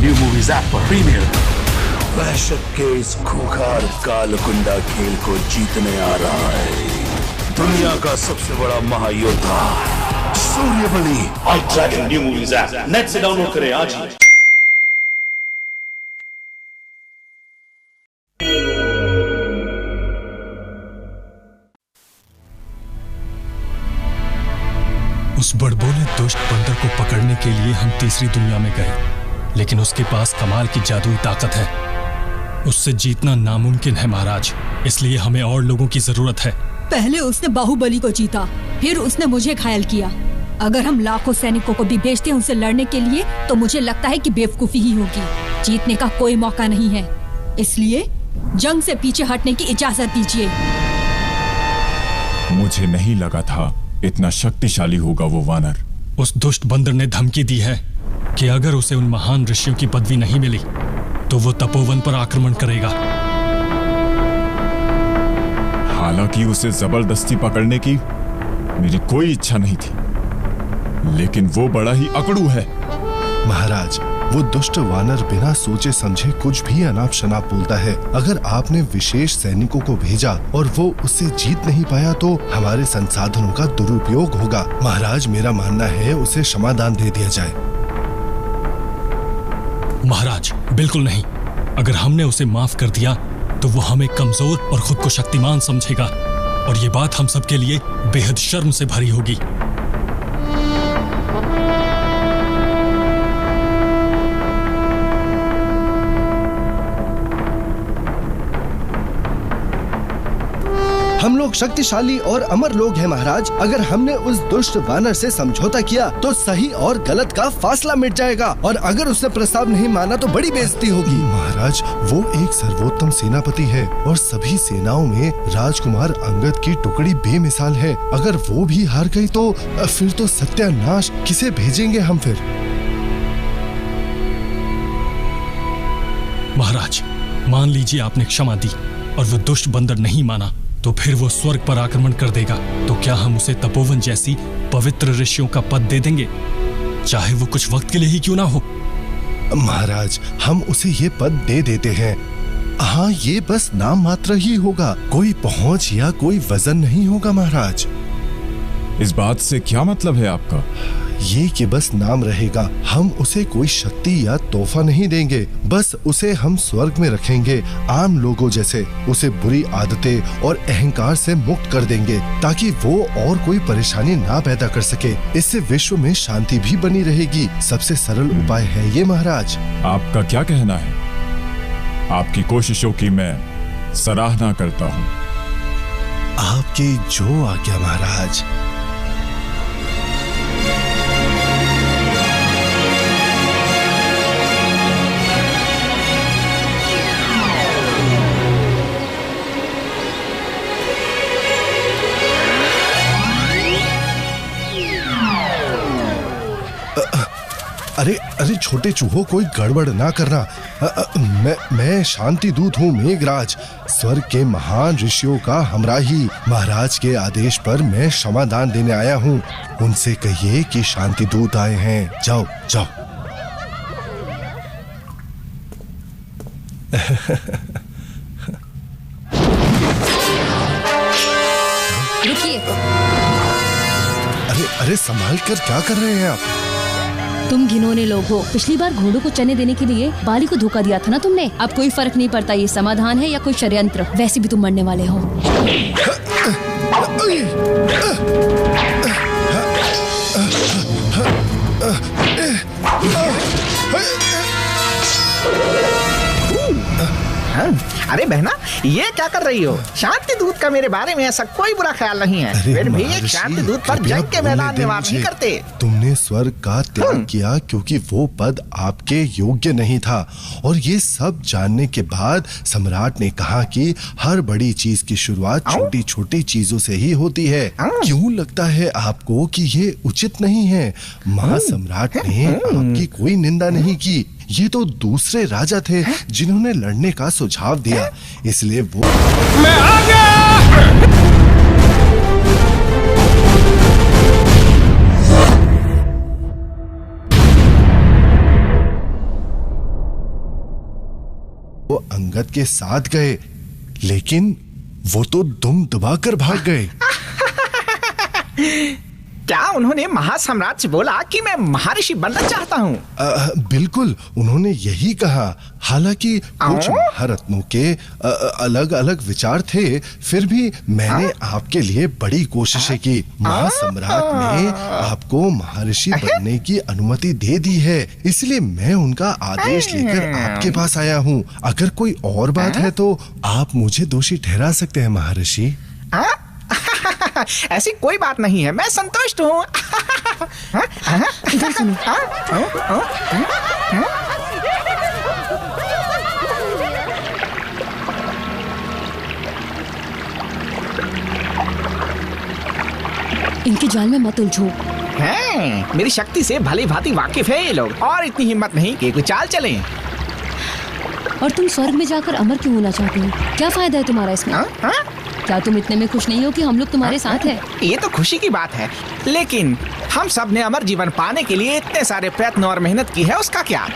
New Movies app पर premiere. वहशत के इस खूंखार कालकुंडा खेल को जीतने आ रहा है दुनिया का सबसे बड़ा महायोद्धा Suryabali. Dragon New Movies app net से डाउनलोड करें आज ही। उस बड़बोले दुष्ट बंदर को पकड़ने के लिए हम तीसरी दुनिया में गए, लेकिन उसके पास कमाल की जादुई ताकत है। उससे जीतना नामुमकिन है महाराज, इसलिए हमें और लोगों की जरूरत है। पहले उसने बाहुबली को जीता, फिर उसने मुझे घायल किया। अगर हम लाखों सैनिकों को भी भेजते हैं उनसे लड़ने के लिए, तो मुझे लगता है कि बेवकूफी ही होगी। जीतने का कोई मौका नहीं है, इसलिए जंग से पीछे हटने की इजाजत दीजिए। मुझे नहीं लगा था इतना शक्तिशाली होगा वो वानर। उस दुष्ट बंदर ने धमकी दी है कि अगर उसे उन महान ऋषियों की पदवी नहीं मिली तो वो तपोवन पर आक्रमण करेगा। हालांकि उसे जबरदस्ती पकड़ने की मेरी कोई इच्छा नहीं थी, लेकिन वो बड़ा ही अकड़ू है। महाराज, वो दुष्ट वानर बिना सोचे समझे कुछ भी अनाप शनाप बोलता है। अगर आपने विशेष सैनिकों को भेजा और वो उससे जीत नहीं पाया तो हमारे संसाधनों का दुरुपयोग होगा। महाराज, मेरा मानना है उसे क्षमादान दे दिया जाए। महाराज, बिल्कुल नहीं। अगर हमने उसे माफ कर दिया तो वो हमें कमजोर और खुद को शक्तिमान समझेगा, और ये बात हम सबके लिए बेहद शर्म से भरी होगी। हम लोग शक्तिशाली और अमर लोग हैं महाराज। अगर हमने उस दुष्ट वानर से समझौता किया तो सही और गलत का फासला मिट जाएगा, और अगर उसने प्रस्ताव नहीं माना तो बड़ी बेइज्जती होगी। महाराज, वो एक सर्वोत्तम सेनापति है और सभी सेनाओं में राजकुमार अंगद की टुकड़ी बेमिसाल है। अगर वो भी हार गई तो फिर तो सत्यानाश। किसे भेजेंगे हम फिर? महाराज, मान लीजिए आपने क्षमा दी और वो दुष्ट बंदर नहीं माना, तो फिर वो स्वर्ग पर आक्रमण कर देगा। तो क्या हम उसे तपोवन जैसी पवित्र ऋषियों का पद दे देंगे, चाहे वो कुछ वक्त के लिए ही क्यों ना हो? महाराज, हम उसे ये पद दे देते हैं। हाँ, ये बस नाम मात्र ही होगा, कोई पहुंच या कोई वजन नहीं होगा महाराज। इस बात से क्या मतलब है आपका? ये कि बस नाम रहेगा। हम उसे कोई शक्ति या तोहफा नहीं देंगे, बस उसे हम स्वर्ग में रखेंगे आम लोगों जैसे। उसे बुरी आदतें और अहंकार से मुक्त कर देंगे ताकि वो और कोई परेशानी ना पैदा कर सके। इससे विश्व में शांति भी बनी रहेगी। सबसे सरल उपाय है ये महाराज। आपका क्या कहना है? आपकी कोशिशों की मैं सराहना करता हूँ। आपकी जो आज्ञा महाराज। अरे अरे छोटे चूहों, कोई गड़बड़ ना करना। मैं शांति दूत हूँ मेघराज, स्वर्ग के महान ऋषियों का हमराही। महाराज के आदेश पर मैं क्षमादान देने आया हूँ। उनसे कहिए कि शांति दूत आए हैं। जाओ जाओ। रुकिए। अरे अरे, संभाल कर क्या कर रहे हैं आप? तुम घिनौने लोग हो। पिछली बार घोड़ों को चने देने के लिए बाली को धोखा दिया था ना तुमने। अब कोई फर्क नहीं पड़ता ये समाधान है या कोई षड्यंत्र, वैसे भी तुम मरने वाले हो। अरे बहना, ये क्या कर रही हो? शांति दूत का मेरे बारे में ऐसा कोई बुरा ख्याल नहीं है। फिर भी एक शांति दूत पर जंग के मैदान में वार नहीं करते। तुमने स्वर्ग का त्याग किया क्योंकि वो पद आपके योग्य नहीं था, और ये सब जानने के बाद सम्राट ने कहा कि हर बड़ी चीज की शुरुआत छोटी छोटी चीजों से ही होती है। क्यों लगता है आपको कि ये उचित नहीं है? महासम्राट ने आपकी कोई निंदा नहीं की। ये तो दूसरे राजा थे जिन्होंने लड़ने का सुझाव दिया, इसलिए वो मैं आ गया। अंगद के साथ गए, लेकिन वो तो दुम दबाकर भाग गए। क्या उन्होंने महासम्राट से बोला कि मैं महर्षि बनना चाहता हूँ? बिल्कुल, उन्होंने यही कहा। हालांकि कुछ महारत्नों के अलग अलग विचार थे, फिर भी मैंने आपके लिए बड़ी कोशिशें की। महासम्राट ने आपको महर्षि बनने की अनुमति दे दी है, इसलिए मैं उनका आदेश लेकर आपके पास आया हूँ। अगर कोई और बात है तो आप मुझे दोषी ठहरा सकते हैं महर्षि। ऐसी कोई बात नहीं है, मैं संतुष्ट हूँ। इधर सुनो। इनके जाल में मत उलझो। हैं, मेरी शक्ति से भली भांति वाकिफ है ये लोग, और इतनी हिम्मत नहीं कि कोई चाल चलें। और तुम स्वर्ग में जाकर अमर क्यों होना चाहते हो? क्या फायदा है तुम्हारा इसमें? क्या तुम इतने में खुश नहीं हो कि हम लोग तुम्हारे साथ हैं? ये तो खुशी की बात है, लेकिन हम सब ने अमर जीवन पाने के लिए इतने सारे प्रयत्न और मेहनत की है, उसका क्या?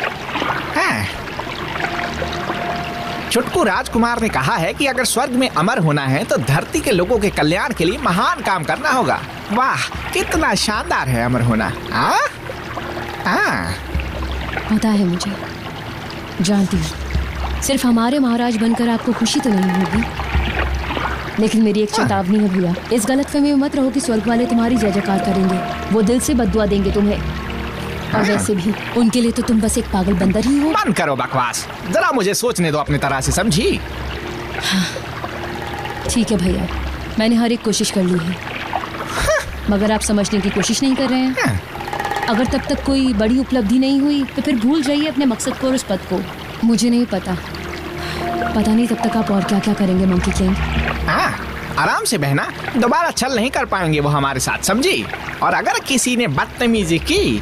छुटकू राजकुमार ने कहा है कि अगर स्वर्ग में अमर होना है तो धरती के लोगों के कल्याण के लिए महान काम करना होगा। वाह, कितना शानदार है अमर होना। पता है मुझे, जानती हूँ। सिर्फ हमारे महाराज बनकर आपको खुशी तो नहीं होगी, लेकिन मेरी एक चेतावनी है भैया, इस गलतफहमी में मत रहो कि स्वर्ग वाले तुम्हारी जय जयकार करेंगे। वो दिल से बद्दुआ देंगे तुम्हें, और वैसे भी उनके लिए तो तुम बस एक पागल बंदर ही हो। बंद करो बकवास, जरा मुझे सोचने दो अपनी तरह से, समझी? ठीक है भैया, मैंने हर एक कोशिश कर ली है, मगर आप समझने की कोशिश नहीं कर रहे हैं। अगर तब तक कोई बड़ी उपलब्धि नहीं हुई तो फिर भूल जाइए अपने मकसद को और उस पद को। मुझे नहीं पता नहीं तब तक आप और क्या क्या करेंगे मंकी किंग। आराम से बहना, दोबारा छल नहीं कर पाएंगे वो हमारे साथ, समझी? और अगर किसी ने बदतमीजी की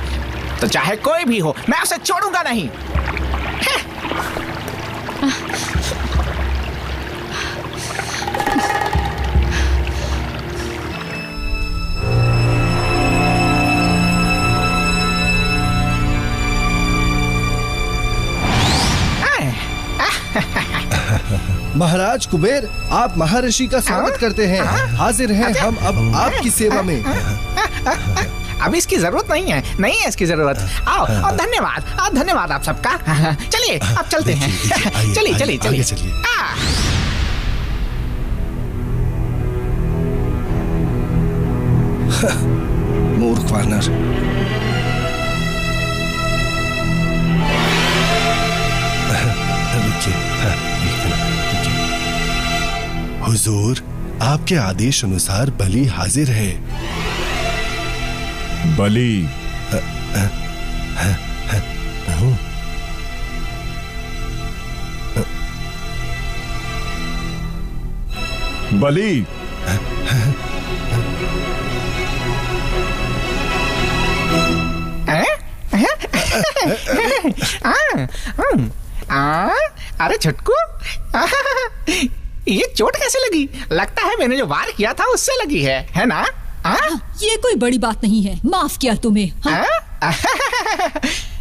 तो चाहे कोई भी हो, मैं उसे छोड़ूंगा नहीं। महाराज कुबेर, आप महर्षि का स्वागत करते हैं। हाजिर हैं हम अब आपकी सेवा में। अब इसकी जरूरत नहीं है, नहीं है इसकी जरूरत। आओ, और धन्यवाद, धन्यवाद आप सबका। चलिए अब चलते हैं। चलिए चलिए चलिए। मूर्ख वानर। हुजूर, आपके आदेश अनुसार बलि हाजिर है। बलि? बलि? अरे छुटकू, ये चोट कैसे लगी? लगता है मैंने जो वार किया था उससे लगी है ना? ये कोई बड़ी बात नहीं है, माफ किया तुम्हें।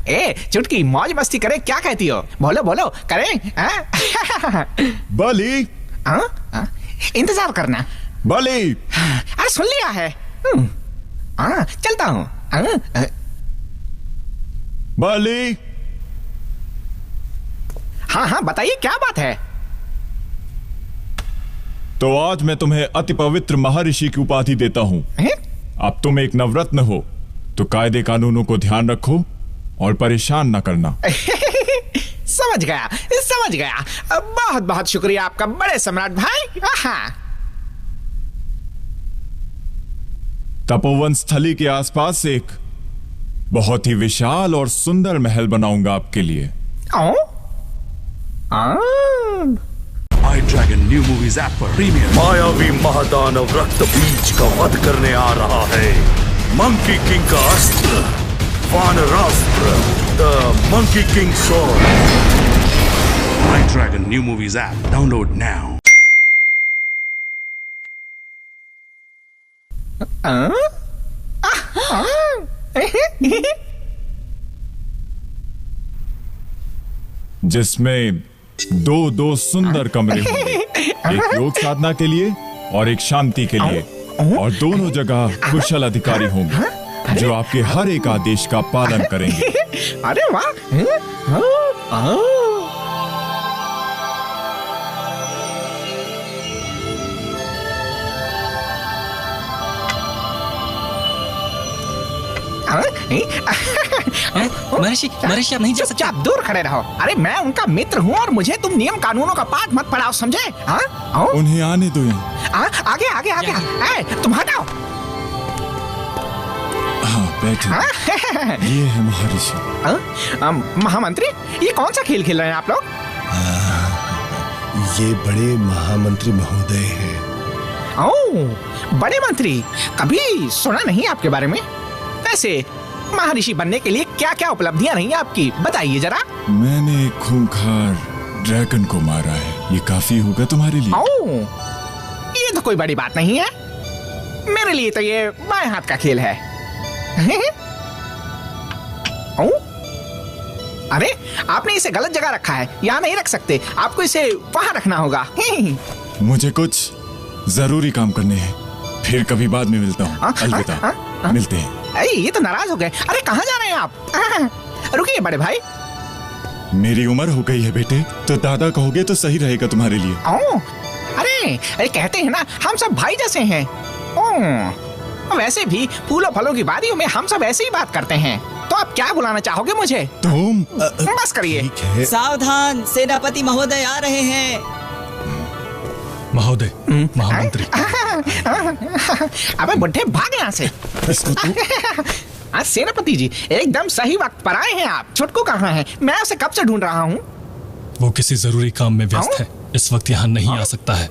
ए चुटकी, मौज मस्ती करें, क्या कहती हो? बोलो बोलो, करें? बलि? इंतजार करना। बलि? अरे सुन लिया है। चलता हूँ। बलि? हाँ बताइए, क्या बात है? तो आज मैं तुम्हें अति पवित्र महर्षि की उपाधि देता हूँ। अब तुम एक नवरत्न हो, तो कायदे कानूनों को ध्यान रखो और परेशान न करना। समझ गया। बहुत बहुत शुक्रिया आपका बड़े सम्राट भाई। तपोवन स्थली के आसपास एक बहुत ही विशाल और सुंदर महल बनाऊंगा आपके लिए। आई ड्रैगन न्यू मूवीज ऐप पर प्रीमियर। मायावी महादानव रक्त बीज का वध करने आ रहा है। मंकी किंग का अस्त्र, वानरास्त्र, the monkey king sword. IDragon New Movies app download now. जिसमें दो सुंदर कमरे होंगे, एक योग साधना के लिए और एक शांति के लिए, और दोनों जगह कुशल अधिकारी होंगे जो आपके हर एक आदेश का पालन करेंगे। अरे वाह! महर्षि आप नहीं जा सकते। आप दूर खड़े रहो। अरे मैं उनका मित्र हूँ और मुझे तुम नियम कानूनों का पाठ मत पढ़ाओ, समझे? हाँ? उन्हें आने दो यहाँ। आगे आगे आगे। तुम हटाओ। हाँ बैठे। ये है महर्षि। महामंत्री, ये कौन सा खेल खेल रहे हैं आप लोग? ये बड़े महामंत्री महोदय हैं। ओह, बड़े मंत्री, कभी सुना नहीं आपके बारे में। वैसे महर्षि बनने के लिए क्या क्या उपलब्धियां रही आपकी, बताइए जरा। मैंने एक खूंखार ड्रैगन को मारा है, ये काफी होगा तुम्हारे लिए। ओह, ये तो कोई बड़ी बात नहीं है। मेरे लिए तो ये बाएं हाथ का खेल है। ओह, अरे आपने इसे गलत जगह रखा है, यहाँ नहीं रख सकते, आपको इसे वहां रखना होगा। मुझे कुछ जरूरी काम करने हैं, फिर कभी बाद में मिलता हूँ। अलविदा। मिलते हैं। ये तो नाराज हो गए। अरे कहाँ जा रहे हैं आप? रुकिए बड़े भाई। मेरी उम्र हो गई है बेटे, तो दादा कहोगे तो सही रहेगा तुम्हारे लिए। अरे कहते हैं ना, हम सब भाई जैसे हैं। वैसे भी फूलों फलों की वादियों में हम सब ऐसे ही बात करते हैं। तो आप क्या बुलाना चाहोगे मुझे? तुम बस करिए। सावधान, सेनापति महोदय आ रहे हैं। महोदय, महामंत्री। अबे बुढ़े, भाग यहाँ से। सेनापति जी, एकदम सही वक्त पर आए हैं आप। छुटकू कहाँ है? मैं उसे कब से ढूंढ रहा हूँ। वो किसी जरूरी काम में व्यस्त है, इस वक्त यहाँ नहीं आ सकता है।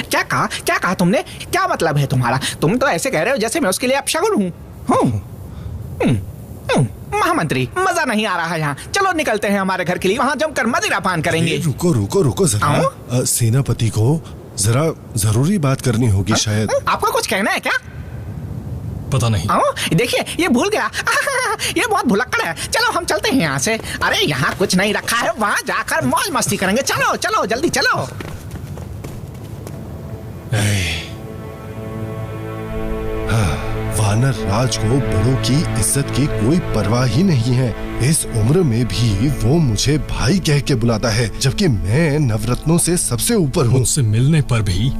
क्या कहा तुमने? क्या मतलब है तुम्हारा? तुम तो ऐसे कह रहे हो जैसे मैं उसके लिए अपशगुन हूँ। महामंत्री, मजा नहीं आ रहा है यहाँ। चलो निकलते हैं हमारे घर के लिए, वहाँ जमकर मदिरा पान करेंगे। रुको जरा। सेनापति को जरा जरूरी बात करनी होगी शायद। आपको कुछ कहना है क्या? पता नहीं। देखिए, ये भूल गया। ये बहुत भुलक्कड़ है। चलो हम चलते हैं यहाँ से। अरे यहाँ कुछ नहीं रखा है, वहाँ जाकर मौज मस्ती करेंगे। चलो चलो जल्दी चलो। वानर राज को बड़ों की इज्जत की कोई परवाह ही नहीं है। इस उम्र में भी वो मुझे भाई कह के बुलाता है, जबकि मैं नवरत्नों से सबसे ऊपर हूँ। उनसे मिलने पर भी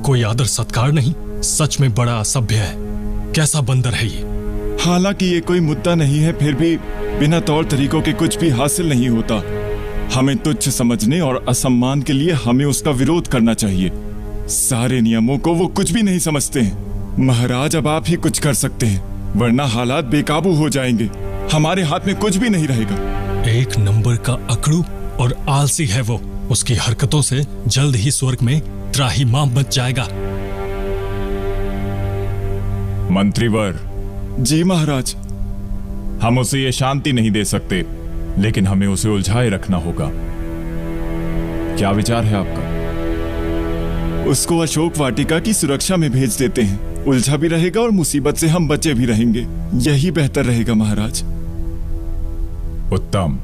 कोई आदर सत्कार नहीं। सच में बड़ा असभ्य है। कैसा बंदर है ये? हालांकि ये कोई मुद्दा नहीं है, फिर भी बिना तौर तरीकों के कुछ भी हासिल नहीं होता। हमें तुच्छ समझने और असम्मान के लिए हमें उसका विरोध करना चाहिए। सारे नियमों को वो कुछ भी नहीं समझते हैं। महाराज, अब आप ही कुछ कर सकते हैं, वरना हालात बेकाबू हो जाएंगे। हमारे हाथ में कुछ भी नहीं रहेगा। एक नंबर का अकड़ू और आलसी है वो। उसकी हरकतों से जल्द ही स्वर्ग में त्राहिमाम मच जाएगा। मंत्रीवर। जी महाराज। हम उसे ये शांति नहीं दे सकते, लेकिन हमें उसे उलझाए रखना होगा। क्या विचार है आपका? उसको अशोक वाटिका की सुरक्षा में भेज देते हैं। उलझा भी रहेगा और मुसीबत से हम बचे भी रहेंगे। यही बेहतर रहेगा महाराज। उत्तम,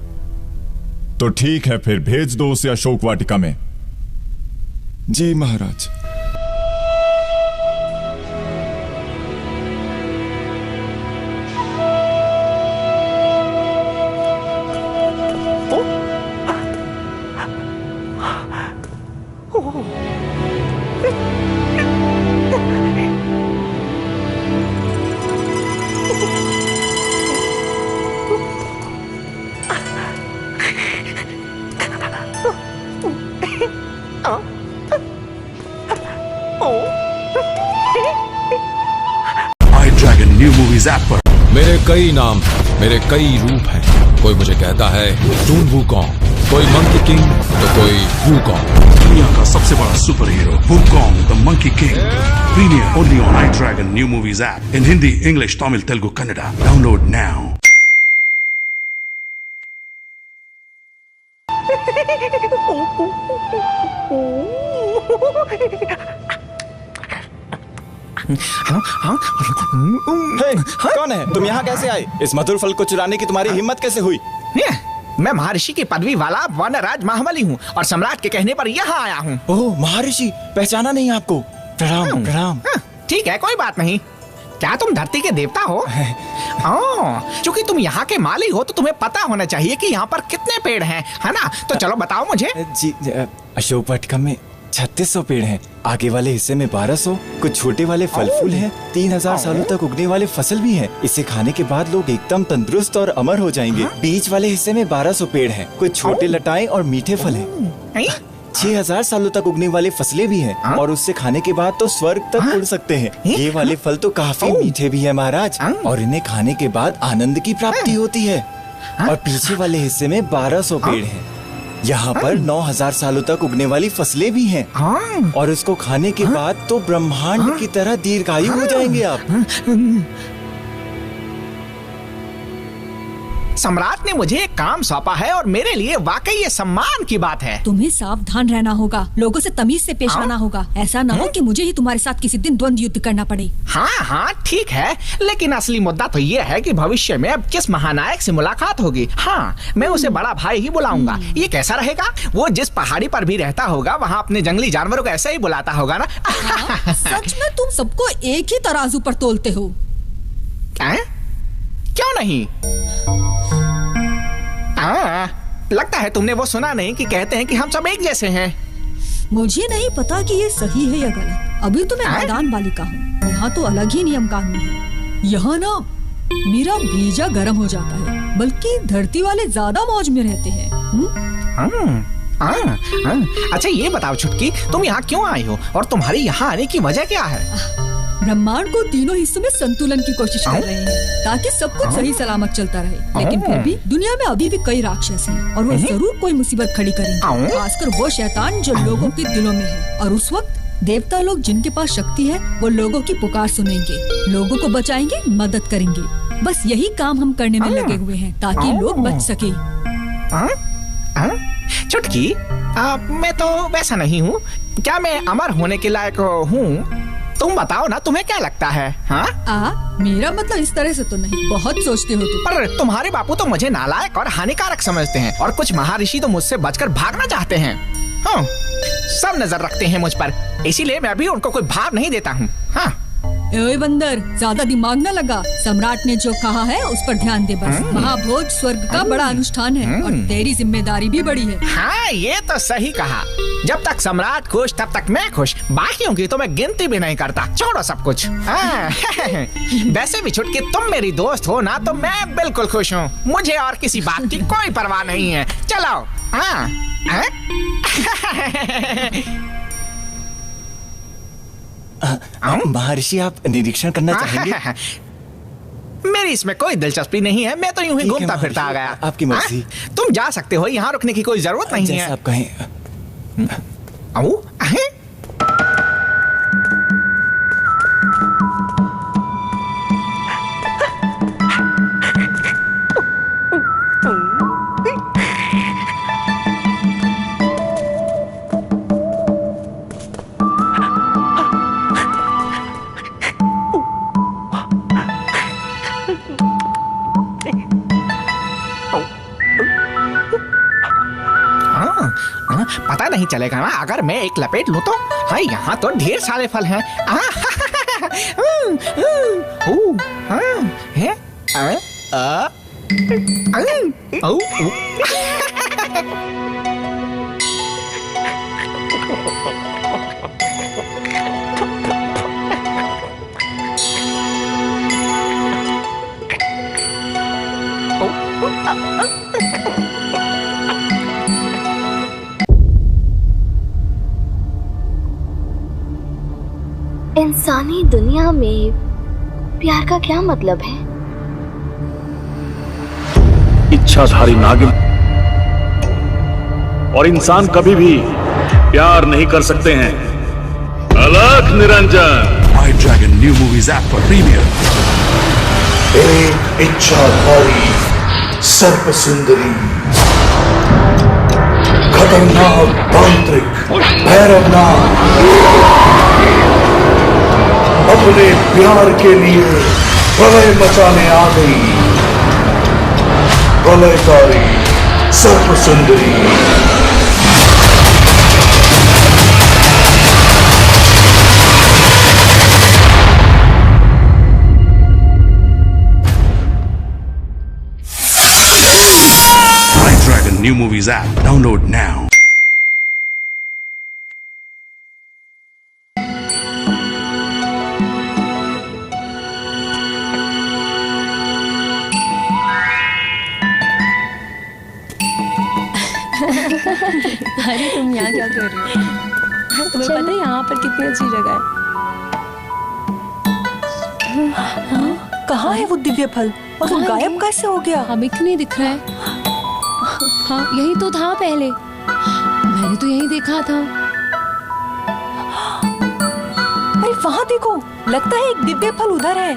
तो ठीक है, फिर भेज दो उसे अशोक वाटिका में। जी महाराज। न्यू मूवीज ऐप पर मेरे कई नाम, मेरे कई रूप हैं। कोई मुझे कहता है डून वूकॉन्ग, कोई मंकी किंग, तो कोई वूकॉन्ग। दुनिया का सबसे बड़ा super hero Wukong the monkey king. Premiere only on iDragon New Movies app in Hindi, English, Tamil, Telugu, Kannada. Download now. कौन है तुम? यहाँ कैसे आए? इस मधुर फल को चुराने की तुम्हारी हिम्मत कैसे हुई? मैं महर्षि की पदवी वाला वनराज महाबली हूँ और सम्राट के कहने पर यहाँ आया हूँ। ओह महर्षि, पहचाना नहीं आपको। प्रणाम प्रणाम। ठीक है, कोई बात नहीं। क्या तुम धरती के देवता हो? चूंकि तुम यहाँ के माली हो तो तुम्हें पता होना चाहिए कि यहाँ पर कितने पेड़ हैं, है ना? तो चलो बताओ मुझे। जी, अशोक वाटिका में 3600 पेड़ हैं, आगे वाले हिस्से में 1200, कुछ छोटे वाले फल फूल हैं, 3000 सालों तक उगने वाले फसल भी हैं। इसे खाने के बाद लोग एकदम तंदुरुस्त और अमर हो जाएंगे। बीच वाले हिस्से में 1200 पेड़ हैं, कुछ छोटे लताएं और मीठे फल हैं। 6000 सालों तक उगने वाली फसलें भी हैं और उससे खाने के बाद तो स्वर्ग तक उड़ सकते हैं। ये वाले फल तो काफी मीठे भी हैं महाराज, और इन्हें खाने के बाद आनंद की प्राप्ति होती है। और पीछे वाले हिस्से में 1200 पेड़ हैं, यहाँ पर 9000 सालों तक उगने वाली फसलें भी हैं, और उसको खाने के बाद तो ब्रह्मांड की तरह दीर्घायु हो जाएंगे आप। सम्राट ने मुझे एक काम सौंपा है और मेरे लिए वाकई ये सम्मान की बात है। तुम्हें सावधान रहना होगा, लोगों से तमीज से पेश आना होगा। ऐसा ना हो कि मुझे ही तुम्हारे साथ किसी दिन द्वंद्व युद्ध करना पड़े। हाँ ठीक है, लेकिन असली मुद्दा तो ये है कि भविष्य में अब किस महानायक से मुलाकात होगी। हाँ, मैं उसे बड़ा भाई ही बुलाऊंगा। ये कैसा रहेगा? वो जिस पहाड़ी पर भी रहता होगा वहाँ अपने जंगली जानवरों को ऐसे ही बुलाता होगा ना। सच में तुम सबको एक ही तराजू पर तोलते हो। क्यों नहीं? लगता है तुमने वो सुना नहीं कि कहते हैं कि हम सब एक जैसे हैं। मुझे नहीं पता कि ये सही है या गलत। अभी तो मैं मैदान बालिका हूँ, यहाँ तो अलग ही नियम कानून है। यहाँ ना मेरा भेजा गर्म हो जाता है, बल्कि धरती वाले ज्यादा मौज में रहते हैं। अच्छा ये बताओ छुटकी, तुम यहाँ क्यों आई हो और तुम्हारी यहाँ आने की वजह क्या है? ब्रह्मांड को तीनों हिस्सों में संतुलन की कोशिश कर रहे हैं ताकि सब कुछ सही सलामत चलता रहे। लेकिन फिर भी दुनिया में अभी भी कई राक्षस हैं और वो जरूर कोई मुसीबत खड़ी करेंगे, खासकर वो शैतान जो लोगों के दिलों में है। और उस वक्त देवता लोग जिनके पास शक्ति है वो लोगों की पुकार सुनेंगे, लोगों को बचाएंगे, मदद करेंगे। बस यही काम हम करने में लगे हुए हैं ताकि लोग बच सके। छुटकी, मैं तो वैसा नहीं हूँ। क्या मैं अमर होने के लायक हूँ? तुम बताओ ना, तुम्हें क्या लगता है? मेरा मतलब इस तरह से तो नहीं, बहुत सोचते हो तुम। पर तुम्हारे बापू तो मुझे नालायक और हानिकारक समझते हैं और कुछ महर्षि तो मुझसे बचकर भागना चाहते हैं। सब नजर रखते हैं मुझ पर, इसीलिए मैं भी उनको कोई भाव नहीं देता हूँ। ओए बंदर, ज्यादा दिमाग न लगा। सम्राट ने जो कहा है उस पर ध्यान दे बस। महाभोज स्वर्ग का बड़ा अनुष्ठान है और तेरी जिम्मेदारी भी बड़ी है। हाँ, ये तो सही कहा। जब तक सम्राट खुश तब तक मैं खुश, बाकियों की तो मैं गिनती भी नहीं करता। छोड़ो सब कुछ। वैसे भी छुटकी, तुम मेरी दोस्त हो ना, तो मैं बिल्कुल खुश हूँ। मुझे और किसी बात की कोई परवाह नहीं है। चलो। महर्षि, आप निरीक्षण करना चाहेंगे? मेरी इसमें कोई दिलचस्पी नहीं है, मैं तो यूं ही घूमता फिरता आ गया। आपकी मर्जी। तुम जा सकते हो, यहाँ रुकने की कोई जरूरत नहीं है। आप कहें। पता नहीं चलेगा ना अगर मैं एक लपेट लूं तो। हाँ, यहाँ तो ढेर सारे फल हैं। इंसानी दुनिया में प्यार का क्या मतलब है? इच्छाधारी नागिन और इंसान कभी भी प्यार नहीं कर सकते हैं। अलख Niranjan. My Dragon New Movies app पर प्रीमियर। एक इच्छाधारी सर्प सुंदरी, खतरनाक तांत्रिक भैरवनाथ अपने प्यार के लिए प्रलय मचाने आ गई। प्रलयकारी सर्प सुंदरी। iDragon New Movies app. Download now. अरे तुम यहाँ क्या कर रही हो? तुम्हें पता है यहाँ पर कितनी अच्छी जगह है? कहाँ है वो दिव्य फल और वो गायब कैसे हो गया? हमें क्यों नहीं दिख रहा है? हाँ यही तो था पहले, मैंने तो यही देखा था। अरे वहाँ देखो, लगता है एक दिव्य फल उधर है।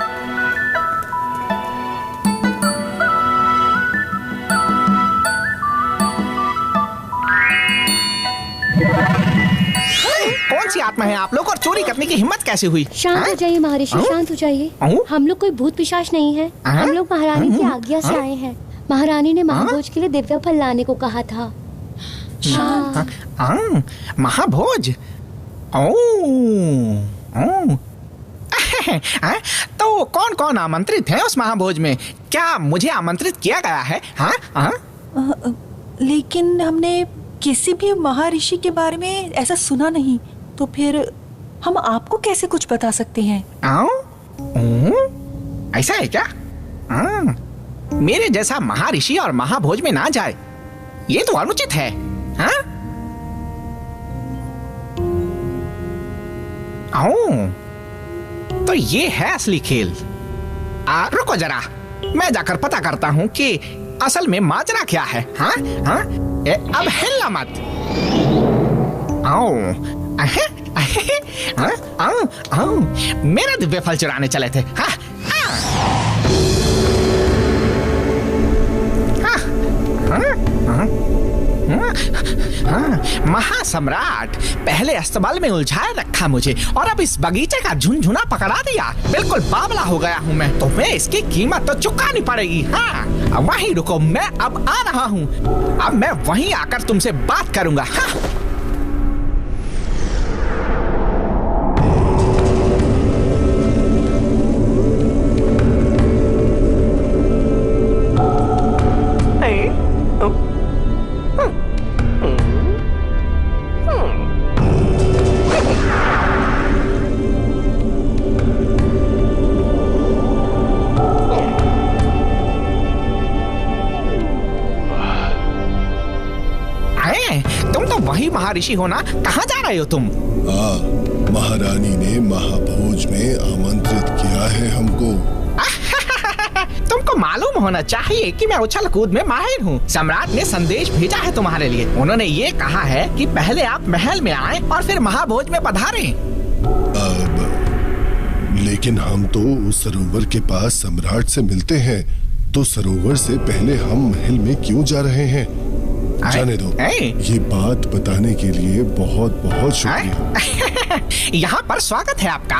कौन सी आत्मा है आप लोग और चोरी करने की हिम्मत कैसे हुई? शांत हो जाइए महर्षि, शांत हो जाइए। हम लोग कोई भूत पिशाच नहीं है, हम लोग महारानी की आज्ञा से आए हैं। महारानी ने महाभोज के लिए दिव्य फल लाने को कहा था। महाभोज? तो कौन कौन आमंत्रित है उस महाभोज में? क्या मुझे आमंत्रित किया गया है? लेकिन हमने किसी भी महर्षि के बारे में ऐसा सुना नहीं, तो फिर हम आपको कैसे कुछ बता सकते हैं? ऐसा है क्या? मेरे जैसा महर्षि और महाभोज में ना जाए, ये तो अनुचित है। तो ये है असली खेल। रुको जरा, मैं जाकर पता करता हूँ कि असल में माजरा क्या है। अब हिलना मत। मेरा दिव्य फल चुराने चले थे। महासम्राट, पहले अस्तबल में उलझाए रखा मुझे और अब इस बगीचे का झुनझुना पकड़ा दिया। बिल्कुल बावला हो गया हूँ मैं, तो मैं इसकी कीमत तो चुकानी पड़ेगी। वहीं रुको, मैं अब आ रहा हूँ। अब मैं वहीं आकर तुमसे बात करूंगा। महर्षि हो ना, कहाँ जा रहे हो तुम? महारानी ने महाभोज में आमंत्रित किया है हमको। तुमको मालूम होना चाहिए कि मैं उछल कूद में माहिर हूँ। सम्राट ने संदेश भेजा है तुम्हारे लिए। उन्होंने ये कहा है कि पहले आप महल में आए और फिर महाभोज में पधारें। लेकिन हम तो उस सरोवर के पास सम्राट से मिलते हैं, तो सरोवर से पहले हम महल में क्यों जा रहे हैं? जाने दो। ये बात बताने के लिए बहुत बहुत शुक्रिया। यहाँ पर स्वागत है आपका।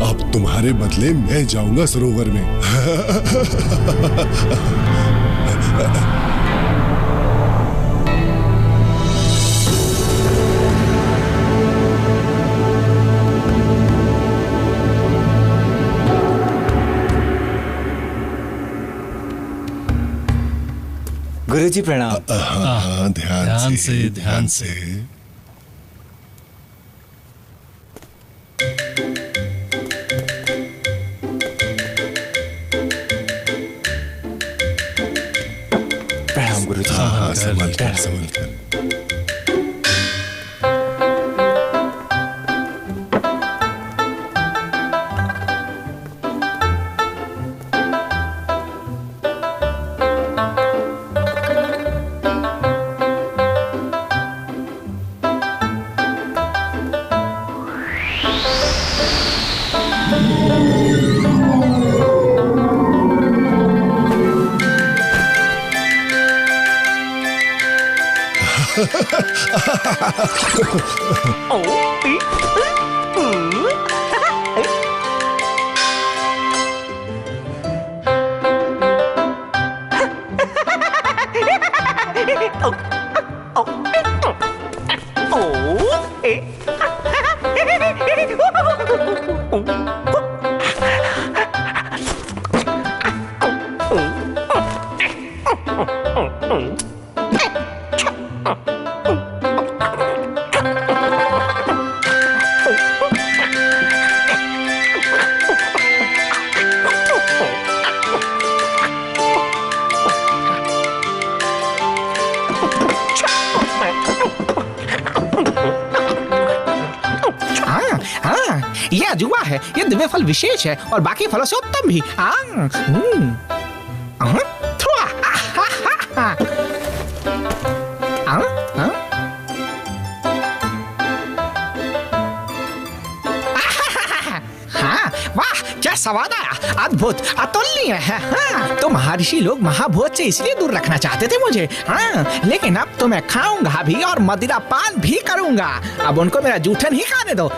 अब तुम्हारे बदले मैं जाऊंगा सरोवर में। गुरुजी प्रणाम। हाँ, ध्यान से ध्यान से। प्रणाम गुरुजी। हाँ, संभल कर संभल कर। ये अजूबा है, ये दिव्य फल विशेष है और बाकी फलों से उत्तम भी। वाह क्या स्वाद आया, अद्भुत अतुलनीय है। तो महर्षि लोग महाभोज से इसलिए दूर रखना चाहते थे मुझे। लेकिन अब तो मैं खाऊंगा भी और मदिरा पान भी करूंगा। अब उनको मेरा जूठन ही खाने दो।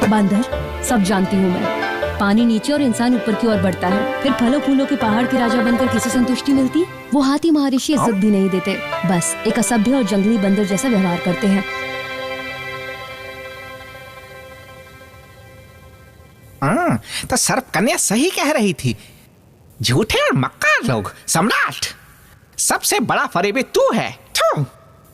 बंदर, सब जानती हूँ मैं। पानी नीचे और इंसान ऊपर की ओर बढ़ता है, फिर फलों फूलों के पहाड़ के राजा बनकर किसे संतुष्टि मिलती? वो हाथी महर्षि इज्जत भी नहीं देते, बस एक असभ्य और जंगली बंदर जैसा व्यवहार करते हैं। तो सर्प कन्या सही कह रही थी। झूठे और मक्कार लोग। सम्राट, सबसे बड़ा फरेबी तू है।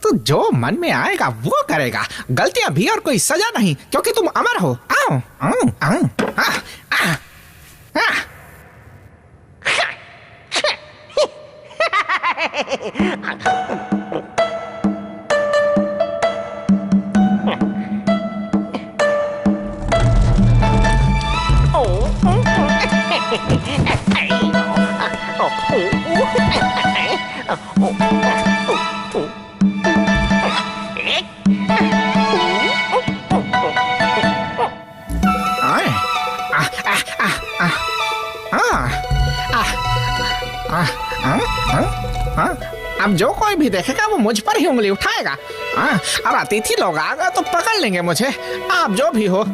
तू जो मन में आएगा वो करेगा। गलतियां भी और कोई सजा नहीं, क्योंकि तुम अमर हो। आओ, आओ, आओ, आ, आ, आ। अब जो कोई भी देखेगा वो मुझ पर ही उंगली उठाएगा। अब अतिथि लोग आ गए तो पकड़ लेंगे मुझे। आप जो भी हो।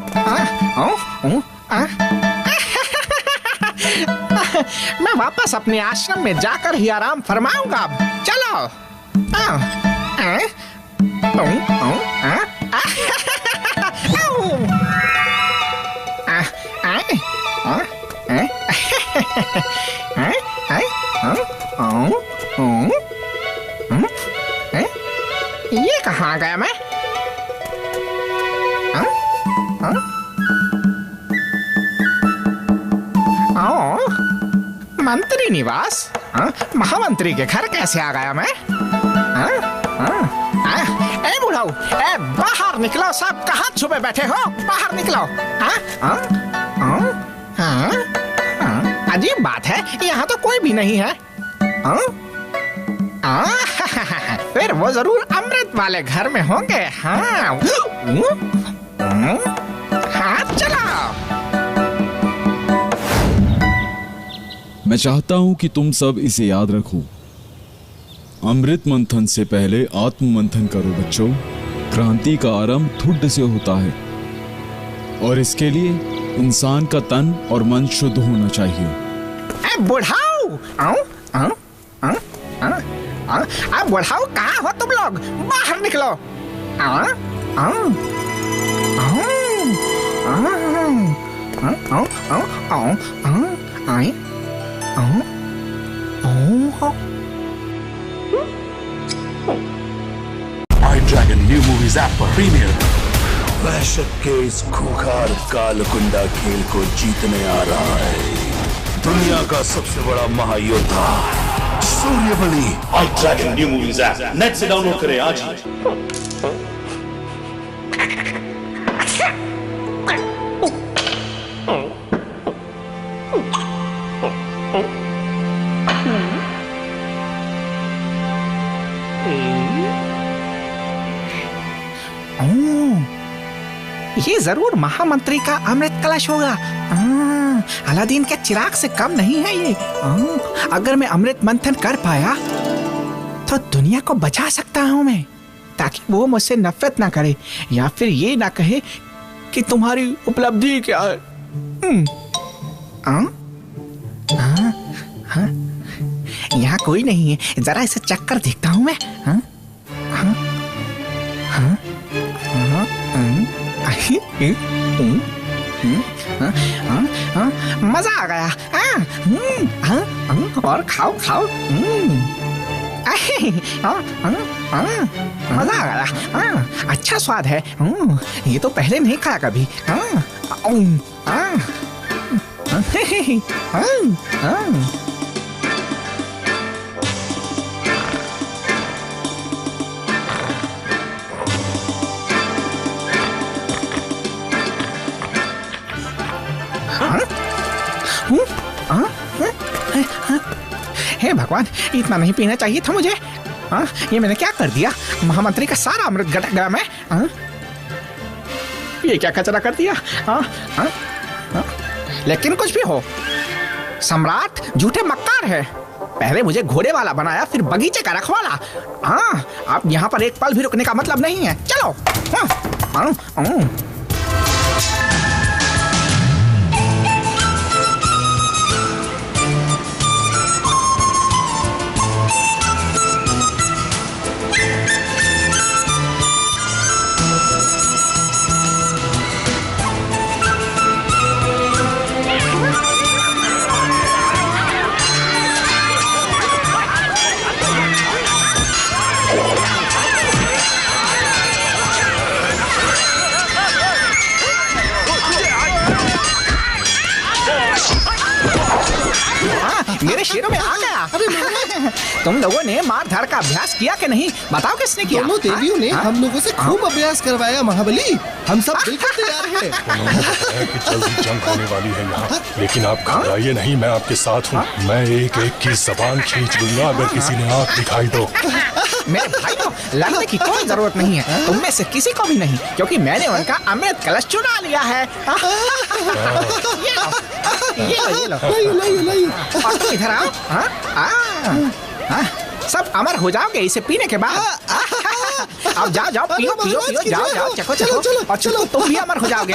मैं वापस अपने आश्रम में जाकर ही आराम फरमाऊंगा। अब चलो। ये कहाँ गया मैं? मंत्री निवास? महामंत्री के घर कैसे आ गया मैं? ए बुढ़ाऊ, ए बाहर निकलो। सब कहाँ छुपे बैठे हो? बाहर निकलो। अजीब बात है, यहाँ तो कोई भी नहीं है। फिर वो जरूर अमृत वाले घर में होंगे। हाँ, चलो। मैं चाहता हूं कि तुम सब इसे याद रखो। अमृत मंथन से पहले आत्म मंथन करो बच्चों। क्रांति का आरंभ ठुड्ड से होता है और इसके लिए इंसान का तन और मन शुद्ध होना चाहिए। बुढ़ाऊ, अब बुढ़ाऊ कहाँ हो तुम लोग? बाहर निकलो। iDragon New Movies App पर प्रीमियर। वहशत के इस खूंखार कालकुंडा खेल को जीतने आ रहा है दुनिया का सबसे बड़ा महायोद्धा Suryabali. iDragon New Movies App net से डाउनलोड करें आज ही। ये जरूर महामंत्री का अमृत कलश होगा। अलादीन के चिराग से कम नहीं है ये। अगर मैं अमृत मंथन कर पाया तो दुनिया को बचा सकता हूँ मैं, ताकि वो मुझसे नफरत ना करे या फिर ये ना कहे कि तुम्हारी उपलब्धि क्या है। यहाँ कोई नहीं है, जरा इसे चेक कर देखता हूँ मैं। मजा आ गया। और खाओ खाओ। मजा आ गया। अच्छा स्वाद है। ये तो पहले नहीं खाया कभी। हे भगवान, इतना नहीं पीना चाहिए था मुझे। ये मैंने क्या कर दिया? महामंत्री का सारा अमृत गटक गया मैं। ये क्या कचरा कर दिया? लेकिन कुछ भी हो, सम्राट झूठे मक्कार है। पहले मुझे घोड़े वाला बनाया, फिर बगीचे का रखवाला। अब यहाँ पर एक पल भी रुकने का मतलब नहीं है। चलो। मेरे शेरों में आ गया। तुम लोगों ने मार धाड़ का अभ्यास किया कि नहीं? बताओ किसने किया? दोनों देवियों ने हम लोगों से खूब अभ्यास करवाया महाबली। हम सब बिल्कुल तैयार हैं। उन्होंने बताया कि जल्दी जंग होने वाली है यहाँ, लेकिन आप घबराइए नहीं, मैं आपके साथ हूँ। मैं एक एक की जबान खींच लूंगा अगर किसी ने आँख दिखाई दो। मेरे भाई को लड़ने की कोई जरूरत नहीं है, तुम में से किसी को भी नहीं, क्योंकि मैंने उनका अमृत कलश चुरा लिया है। ये लो। और तुम इधर आओ। सब अमर हो जाओगे इसे पीने के बाद। अब जाओ जाओ, पियो पियो पियो, जाओ जाओ, चखो चखो, और चलो तुम भी अमर हो जाओगे।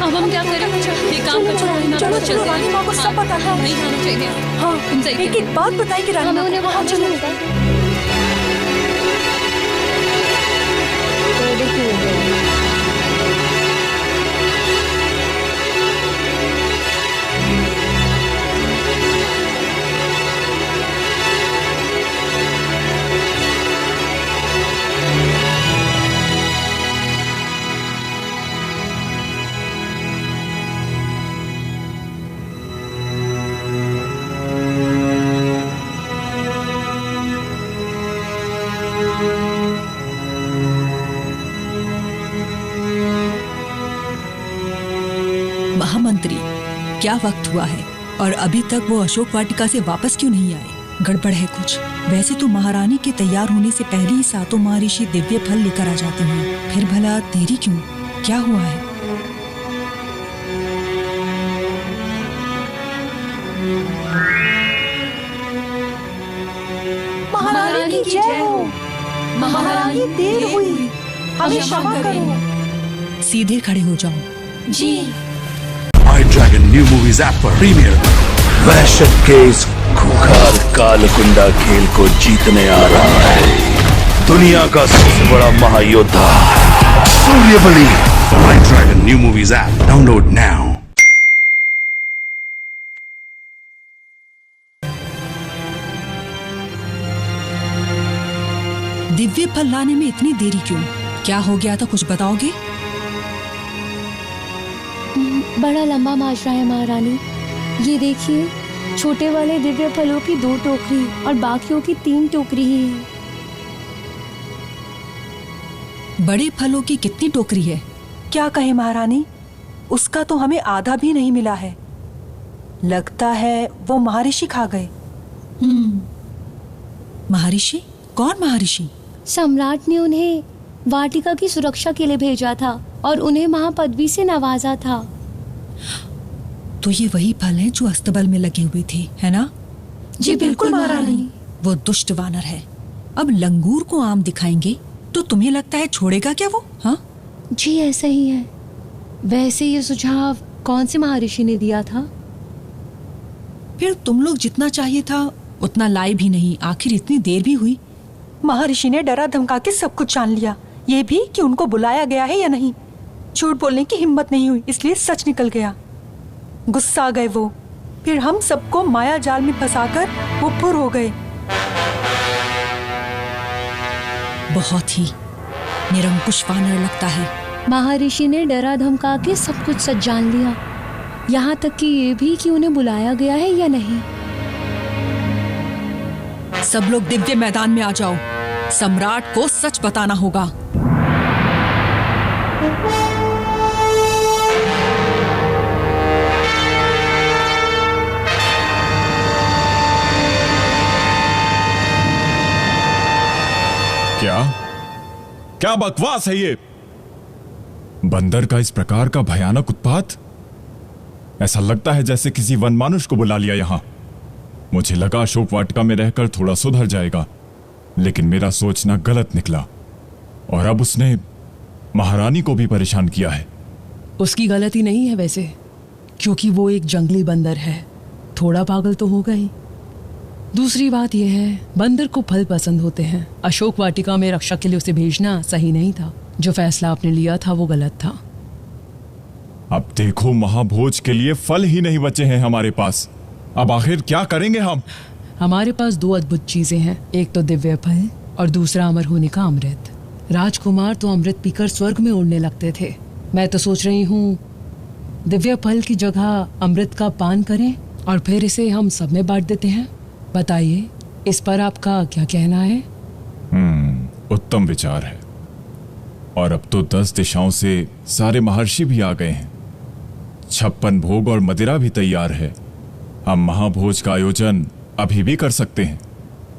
अब हम क्या करें? ये काम कर चलो चलो, रानी माँ को सब पता है। नहीं जाना चाहिए। हाँ, एक एक बात बताएं कि रानी माँ उन्हें वहाँ चलो। महामंत्री, क्या वक्त हुआ है और अभी तक वो अशोक वाटिका से वापस क्यों नहीं आए? गड़बड़ है कुछ। वैसे तो महारानी के तैयार होने से पहले ही सातों महर्षि दिव्य फल लेकर आ जाते हैं, फिर भला देरी क्यों? क्या हुआ है? महारानी की जय हो। महारानी, देर हुई, हमें क्षमा करो। सीधे खड़े हो जाओ। जी। iDragon न्यू मूवीज ऐप पर प्रीमियर। वहशत के इस खूंखार कालकुंडा खेल को जीतने आ रहा है दुनिया का सबसे बड़ा महायोद्धा Suryabali. iDragon New Movies app download now. दिव्य फल लाने में इतनी देरी क्यों? क्या हो गया था, कुछ बताओगे? बड़ा लंबा माजरा है महारानी। ये देखिए, छोटे वाले दिव्य फलों की 2 टोकरी और बाकियों की 3 टोकरी ही है। बड़े फलों की कितनी टोकरी है? क्या कहे महारानी, उसका तो हमें आधा भी नहीं मिला है। लगता है वो महर्षि खा गए। महर्षि? कौन महर्षि? सम्राट ने उन्हें वाटिका की सुरक्षा के लिए भेजा था और उन्हें महापदवी से नवाजा था। तो ये वही फल हैं जो अस्तबल में लगे हुए थे, है ना? जी बिल्कुल महारानी। वो दुष्ट वानर है। अब लंगूर को आम दिखाएंगे तो तुम्हें लगता है छोड़ेगा क्या वो? हाँ जी ऐसा ही है। वैसे ये सुझाव कौन से महर्षि ने दिया था? फिर तुम लोग जितना चाहिए था उतना लाए भी नहीं, आखिर इतनी देर भी हुई। महर्षि ने डरा धमका के सब कुछ जान लिया, ये भी कि उनको बुलाया गया है या नहीं। झूठ बोलने की हिम्मत नहीं हुई, इसलिए सच निकल गया। गुस्सा आ गए वो, फिर हम सबको माया जाल में फंसाकर वो फुर हो गए। बहुत ही निरंकुश वानर लगता है। महर्षि ने डरा धमका के सब कुछ सच जान लिया, यहाँ तक कि ये भी कि उन्हें बुलाया गया है या नहीं। सब लोग दिव्य मैदान में आ जाओ, सम्राट को सच बताना होगा। क्या बकवास है ये? बंदर का इस प्रकार का भयानक उत्पात? ऐसा लगता है जैसे किसी वनमानुष को बुला लिया यहां। मुझे लगा अशोक वाटिका में रहकर थोड़ा सुधर जाएगा, लेकिन मेरा सोचना गलत निकला और अब उसने महारानी को भी परेशान किया है। उसकी गलती नहीं है वैसे, क्योंकि वो एक जंगली बंदर है, थोड़ा पागल तो होगा ही। दूसरी बात यह है, बंदर को फल पसंद होते हैं। अशोक वाटिका में रक्षा के लिए उसे भेजना सही नहीं था। जो फैसला आपने लिया था वो गलत था। अब देखो, महाभोज के लिए फल ही नहीं बचे हैं हमारे पास। अब आखिर क्या करेंगे हम? हमारे पास दो अद्भुत चीजें हैं, एक तो दिव्य फल और दूसरा अमर होने का अमृत। राजकुमार तो अमृत पीकर स्वर्ग में उड़ने लगते थे। मैं तो सोच रही हूँ दिव्य फल की जगह अमृत का पान करें और फिर इसे हम सब में बांट देते हैं। बताइए, इस पर आपका क्या कहना है? उत्तम विचार है। और अब तो 10 दिशाओं से सारे महर्षि भी आ गए हैं। 56 भोग और मदिरा भी तैयार है। हम महाभोज का आयोजन अभी भी कर सकते हैं।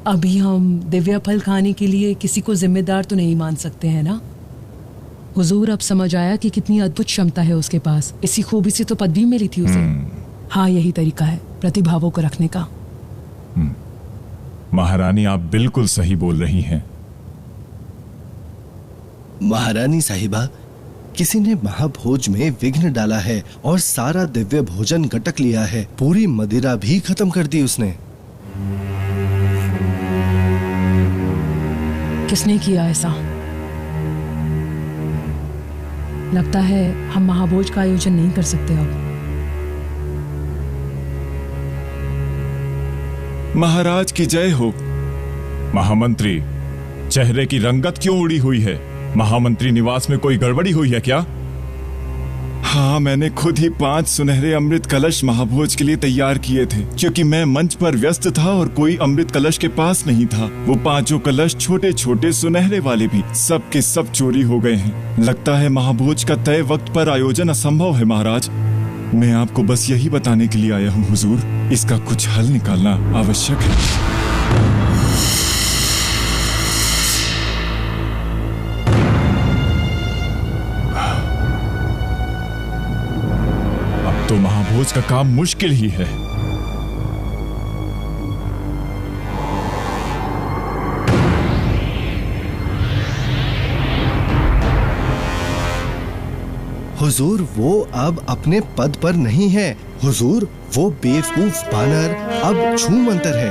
अभी हम दिव्य फल खाने के लिए किसी को जिम्मेदार तो नहीं मान सकते हैं ना? हुजूर, अब समझ आया कि कितनी अद्भुत क्षमता है उसके पास। इसी खूबी से तो पदवी मिली थी उसे। हाँ, यही तरीका है प्रतिभावों को रखने का। महारानी, आप बिल्कुल सही बोल रही हैं। महारानी साहिबा, किसी ने महाभोज में विघ्न डाला है और सारा दिव्य भोजन गटक लिया है। पूरी मदिरा भी खत्म कर दी उसने। किसने किया ऐसा? लगता है हम महाभोज का आयोजन नहीं कर सकते अब। महाराज की जय हो। महामंत्री, चेहरे की रंगत क्यों उड़ी हुई है? महामंत्री निवास में कोई गड़बड़ी हुई है क्या? हाँ, मैंने खुद ही 5 सुनहरे अमृत कलश महाभोज के लिए तैयार किए थे, क्योंकि मैं मंच पर व्यस्त था और कोई अमृत कलश के पास नहीं था। वो 5 कलश छोटे छोटे सुनहरे वाले भी सब के सब चोरी हो गए हैं। लगता है महाभोज का तय वक्त पर आयोजन असंभव है महाराज। मैं आपको बस यही बताने के लिए आया हूँ हुजूर, इसका कुछ हल निकालना आवश्यक है। अब तो महाभोज का काम मुश्किल ही है। हुजूर, वो अब अपने पद पर नहीं है। हुजूर, वो बेवकूफ बानर अब छूमंतर है।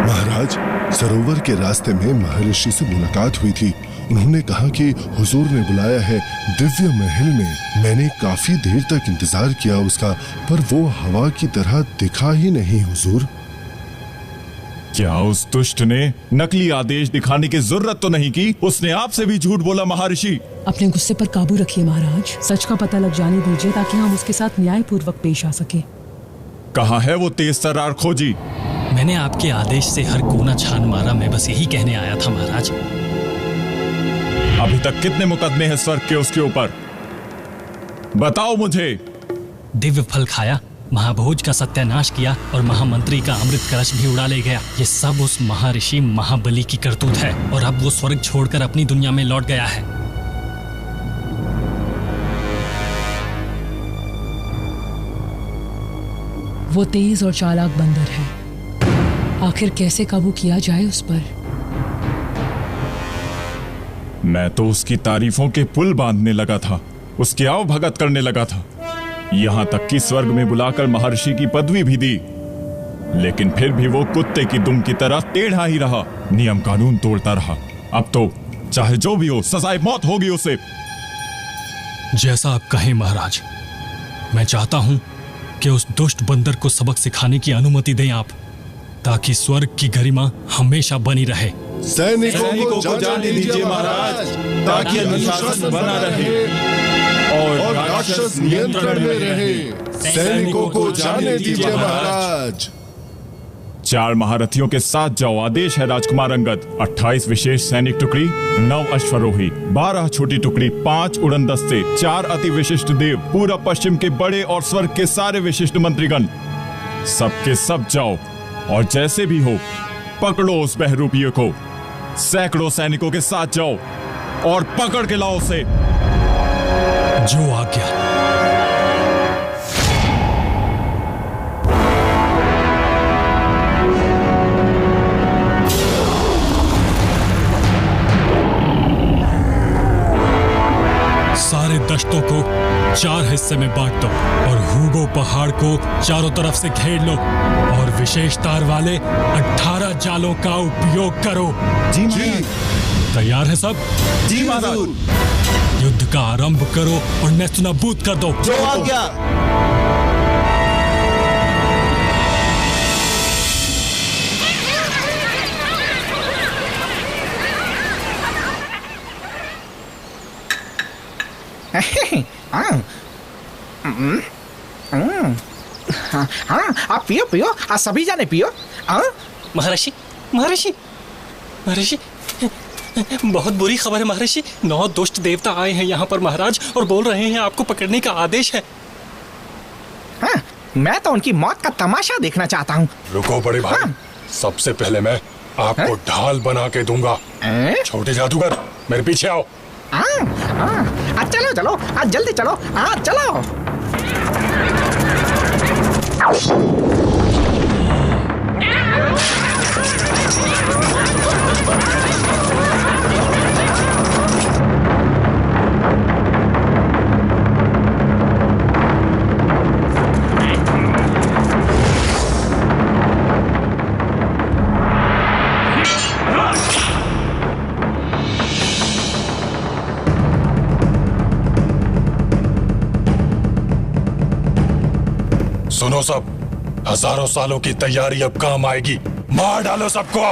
महाराज, सरोवर के रास्ते में महर्षि से मुलाकात हुई थी। उन्होंने कहा कि हुजूर ने बुलाया है दिव्य महल में। मैंने काफी देर तक इंतजार किया उसका, पर वो हवा की तरह दिखा ही नहीं हुजूर। क्या उस दुष्ट ने नकली आदेश दिखाने की जरूरत तो नहीं की? उसने आपसे भी झूठ बोला महाऋषि। अपने गुस्से पर काबू रखिए महाराज, सच का पता लग जाने दीजिए ताकि हम उसके साथ न्यायपूर्वक पेश आ सके। कहाँ है वो तेज तर्रार खोजी? मैंने आपके आदेश से हर कोना छान मारा। मैं बस यही कहने आया था महाराज। अभी तक कितने मुकदमे हैं स्वर्ग के उसके ऊपर? बताओ मुझे। दिव्य फल खाया, महाभोज का सत्यानाश किया और महामंत्री का अमृत कलश भी उड़ा ले गया। ये सब उस महर्षि महाबली की करतूत है और अब वो स्वर्ग छोड़कर अपनी दुनिया में लौट गया है। वो तेज और चालाक बंदर है, आखिर कैसे काबू किया जाए उस पर? मैं तो उसकी तारीफों के पुल बांधने लगा था, उसकी आवभगत करने लगा था, यहां तक कि स्वर्ग में बुलाकर महर्षि की पदवी भी दी। लेकिन फिर भी वो कुत्ते की दुम की तरह टेढ़ा ही रहा, नियम कानून तोड़ता रहा। अब तो चाहे जो भी हो, सजाए मौत होगी उसे। जैसा आप कहें महाराज। मैं चाहता हूं कि उस दुष्ट बंदर को सबक सिखाने की अनुमति दें आप, ताकि स्वर्ग की गरिमा हमेशा बनी रहे। सैनिकों को जाने दीजिए महाराज, ताकि अनुशासन बना रहे और राक्षस नियंत्रण में रहे। सैनिकों को जाने दीजिए महाराज। 4 महारथियों के साथ जाओ, आदेश है राजकुमार अंगद। 28 विशेष सैनिक टुकड़ी, 9 अश्वरोही, 12 छोटी टुकड़ी, 5 उड़न दस्ते, 4 अति विशिष्ट देव, पूरब पश्चिम के बड़े और स्वर्ग के सारे विशिष्ट मंत्रीगण, सबके सब जाओ और जैसे भी हो पकड़ो उस बहरूपिये को। सैकड़ों सैनिकों के साथ जाओ और पकड़ के लाओ उसे। जो आज्ञा। सारे दश्तों को 4 हिस्से में बांट दो और हुगो पहाड़ को चारों तरफ से घेर लो और विशेष तार वाले 18 जालों का उपयोग करो। जी। तैयार है सब? जी महाराज। युद्ध का आरंभ करो और नेस्तनाबूद कर दो। जो आज्ञा। आप पियो पियो, आप सभी जाने पियो। महर्षि महर्षि महर्षि, बहुत बुरी खबर है महर्षि। 9 दुष्ट देवता आए हैं यहाँ पर महाराज और बोल रहे हैं आपको पकड़ने का आदेश है। हाँ, मैं तो उनकी मौत का तमाशा देखना चाहता हूँ। रुको बड़े भाई, सबसे पहले मैं आपको ढाल बना के दूंगा। छोटे जादूगर, मेरे पीछे आओ। चलो चलो, जल्दी चलो, चलो। सुनो सब, हजारों सालों की तैयारी अब काम आएगी। मार डालो सबको।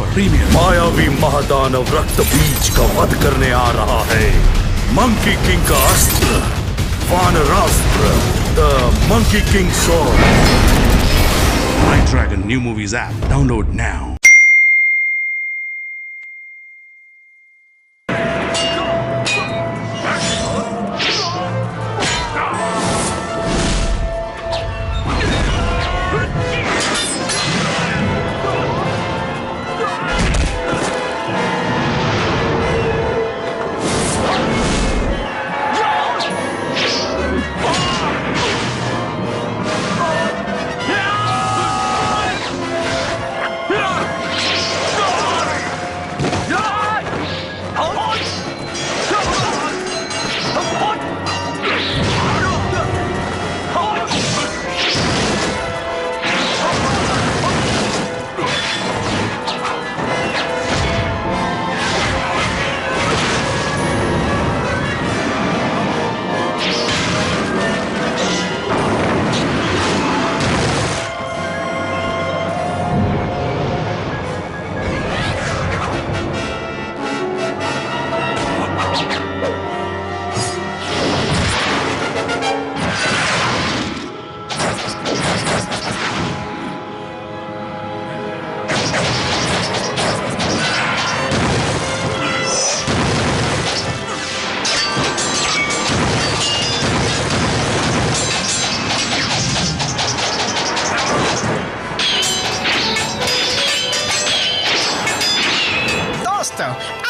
पर प्रीमियर। मायावी महादानव रक्त बीज का वध करने आ रहा है। मंकी किंग का अस्त्र, वानरास्त्र, the monkey king sword. My Dragon New Movies app. Download now.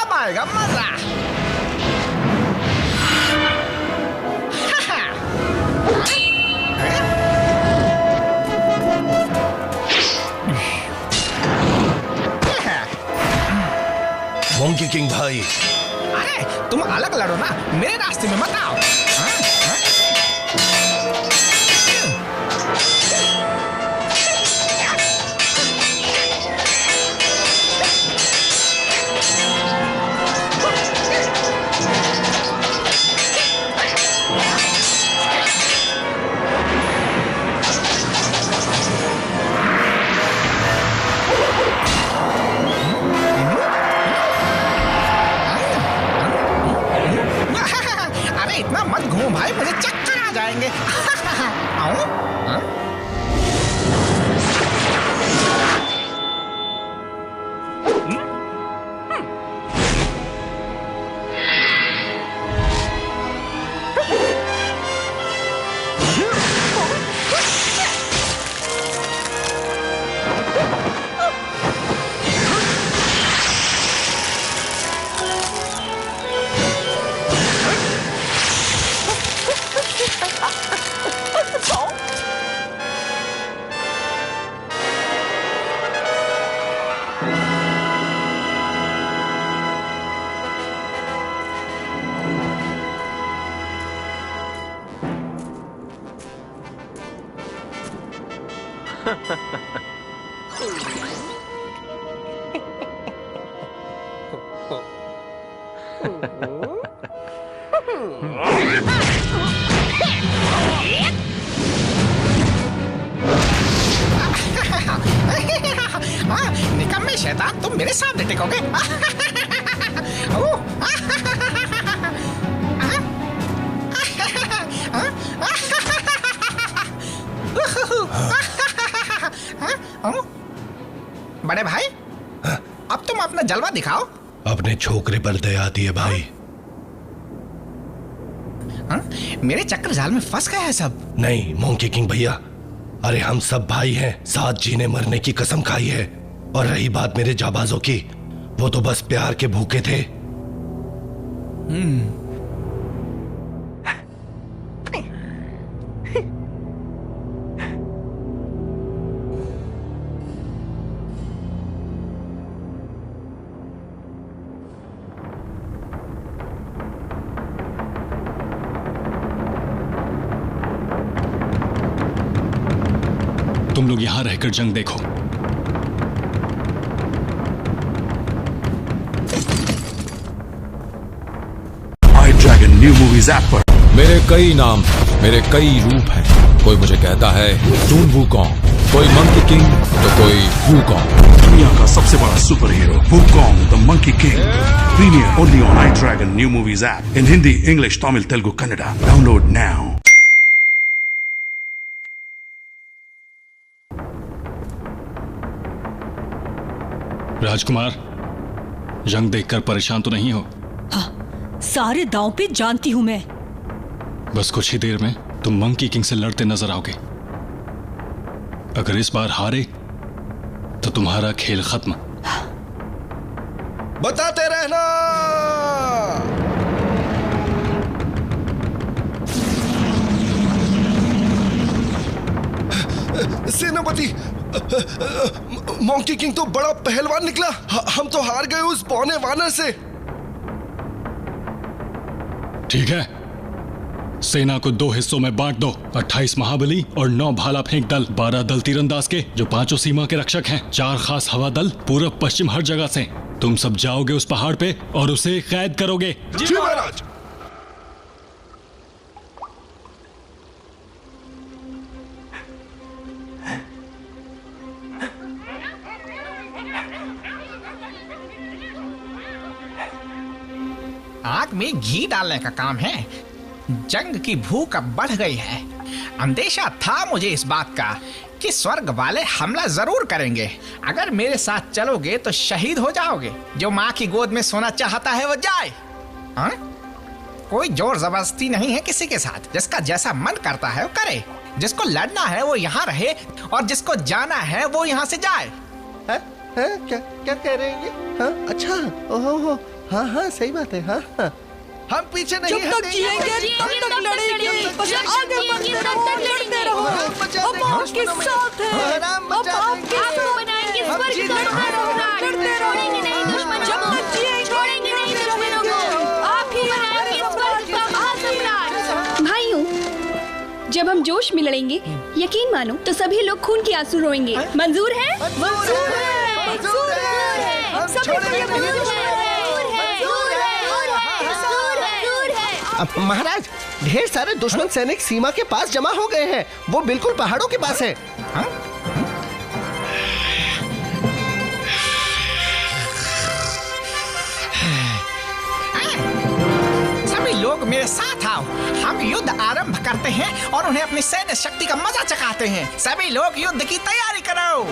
अब आएगा मजा। मंकी किंग भाई, अरे तुम अलग लड़ो ना, मेरे रास्ते में मत आओ। इतना मत घूम भाई, मुझे चक्कर आ जाएंगे। आओ? हाँ? निकम्मे शैतान, तुम मेरे सामने टिकोगे? बड़े भाई, अब तुम अपना जलवा दिखाओ। अपने छोकरे पर दया दिए भाई। मेरे चक्कर जाल में फंस गए हैं सब। नहीं मंकी किंग भैया, अरे हम सब भाई हैं, साथ जीने मरने की कसम खाई है। और रही बात मेरे जाबाजों की, वो तो बस प्यार के भूखे थे। तुम लोग यहां रहकर जंग देखो। My Dragon New Movies app पर मेरे कई नाम, मेरे कई रूप हैं। कोई मुझे कहता है टून वूकॉन्ग, कोई मंकी किंग तो कोई वूकॉन्ग। दुनिया का सबसे बड़ा super hero Wukong the monkey king. Premiere only on iDragon New Movies app in Hindi, English, Tamil, Telugu, Kannada. Download now. राजकुमार, जंग देखकर परेशान तो नहीं हो? हाँ, सारे दांव पे जानती हूँ मैं। बस कुछ ही देर में तुम मंकी किंग से लड़ते नजर आओगे। अगर इस बार हारे तो तुम्हारा खेल खत्म। बताते रहना। सेनापति, मंकी किंग तो बड़ा पहलवान निकला। हम तो हार गए उस पौने वानर से। ठीक है, सेना को 2 हिस्सों में बांट दो। 28 महाबली और 9 भाला फेंक दल, 12 दल तीरंदाज के जो 5 सीमा के रक्षक हैं, 4 खास हवा दल पूर्व पश्चिम हर जगह से। तुम सब जाओगे उस पहाड़ पे और उसे कैद करोगे। जी महाराज। आग में घी डालने का काम है। जंग की भूख अब बढ़ गई है। अंदेशा था मुझे इस बात का कि स्वर्ग वाले हमला जरूर करेंगे। अगर मेरे साथ चलोगे तो शहीद हो जाओगे। जो माँ की गोद में सोना चाहता है वो जाए। हाँ? कोई जोर जबरदस्ती नहीं है किसी के साथ। जिसका जैसा मन करता है वो करे। जिसको लड़ना है वो यहाँ रहे और जिसको जाना है वो यहाँ से जाए। क्या कह रहे हैं? हाँ, अच्छा, ओहो, हाँ हाँ सही बात है। हाँ हाँ, हम पीछे नहीं जब तक जिएंगे तब तक लड़ेंगे। बस आगे बढ़ते रहो, लड़ते रहो। हम आपके साथ हैं। हम आपके आपको बनाएंगे स्वर्ग का महाराज। लड़ते छोड़ेंगे नहीं दुश्मन, जब तक जिएंगे छोड़ेंगे नहीं दुश्मनों को। आप ही बनाएंगे स्वर्ग का महासम्राट। भाइयों, जब हम जोश में लड़ेंगे, यकीन मानो तो सभी लोग खून के आंसू रोएंगे। मंजूर है? मंजूर है, मंजूर है। हम सभी को ये मंजूर है। महाराज, ढेर सारे दुश्मन सैनिक सीमा के पास जमा हो गए हैं। वो बिल्कुल पहाड़ों के पास है। सभी लोग मेरे साथ आओ। हम युद्ध आरंभ करते हैं और उन्हें अपनी सैन्य शक्ति का मजा चखाते हैं। सभी लोग युद्ध की तैयारी करो।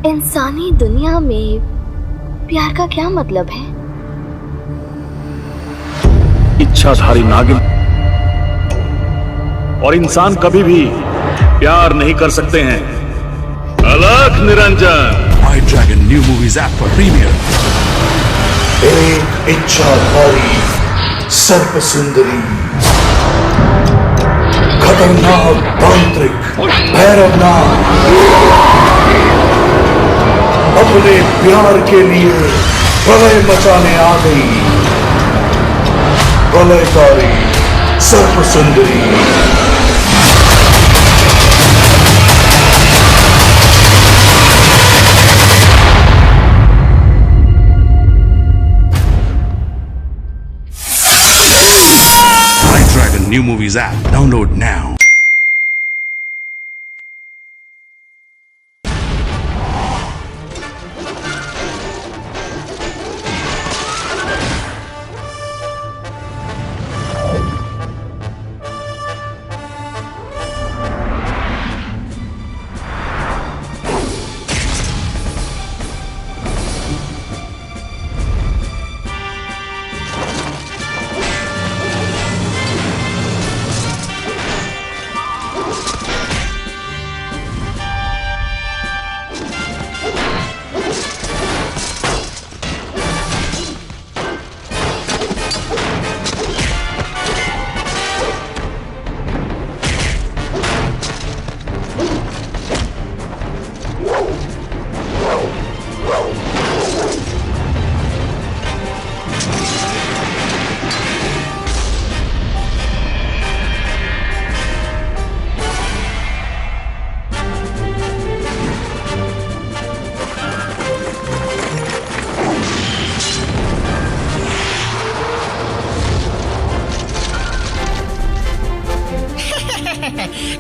इंसानी दुनिया में प्यार का क्या मतलब है? इच्छाधारी नागिन और इंसान कभी भी प्यार नहीं कर सकते हैं। अलख Niranjan. My Dragon New Movies app पर प्रीमियर। एक इच्छाधारी सर्प सुंदरी, खतरनाक तांत्रिक भैरवनाथ अपने प्यार के लिए प्रलय मचाने आ गई। प्रलयकारी सर्प सुंदरी। New Movies app. Download now.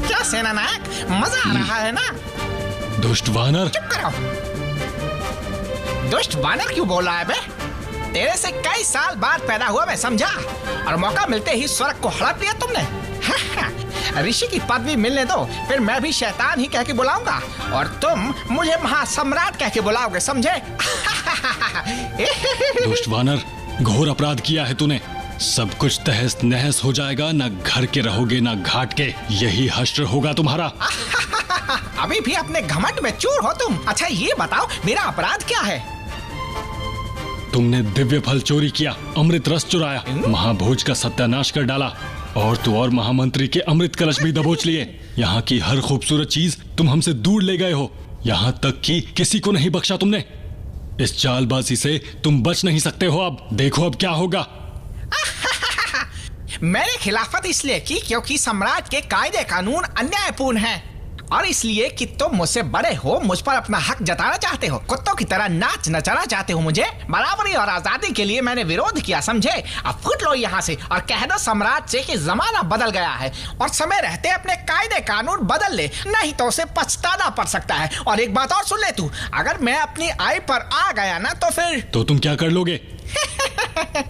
क्या सेनानायक, मजा आ रहा है ना? दुष्ट वानर। चुप करो। दुष्ट वानर क्यों बोल रहा है बे? तेरे से कई साल बाद पैदा हुआ मैं, समझा? और मौका मिलते ही स्वर्ग को हड़प लिया तुमने। ऋषि की पदवी मिलने दो, फिर मैं भी शैतान ही कह के बुलाऊंगा और तुम मुझे महासम्राट कह के बुलाओगे, समझे? दुष्ट वानर, घोर अपराध किया है तूने। सब कुछ तहस नहस हो जाएगा, ना घर के रहोगे ना घाट के। यही हश्र होगा तुम्हारा। अभी भी अपने घमंड में चूर हो तुम। अच्छा ये बताओ, मेरा अपराध क्या है? तुमने दिव्य फल चोरी किया, अमृत रस चुराया, महाभोज का सत्यानाश कर डाला और तो और महामंत्री के अमृत कलश भी दबोच लिए। यहाँ की हर खूबसूरत चीज तुम हमसे दूर ले गए हो, यहाँ तक कि किसी को नहीं बख्शा तुमने। इस चालबाजी से तुम बच नहीं सकते हो। अब देखो अब क्या होगा। मैंने खिलाफत इसलिए की क्योंकि सम्राट के कायदे कानून अन्यायपूर्ण हैं और इसलिए कि तुम मुझसे बड़े हो, मुझ पर अपना हक जताना चाहते हो, कुत्तों की तरह नाच नचाना चाहते हो मुझे। बराबरी और आजादी के लिए मैंने विरोध किया, समझे? अब फुट लो यहाँ से और कह दो सम्राट से कि जमाना बदल गया है और समय रहते अपने कायदे कानून बदल ले, नहीं तो उसे पछताना पड़ सकता है। और एक बात और सुन ले तू, अगर मैं अपनी आय पर आ गया ना तो फिर तो तुम क्या कर लोगे?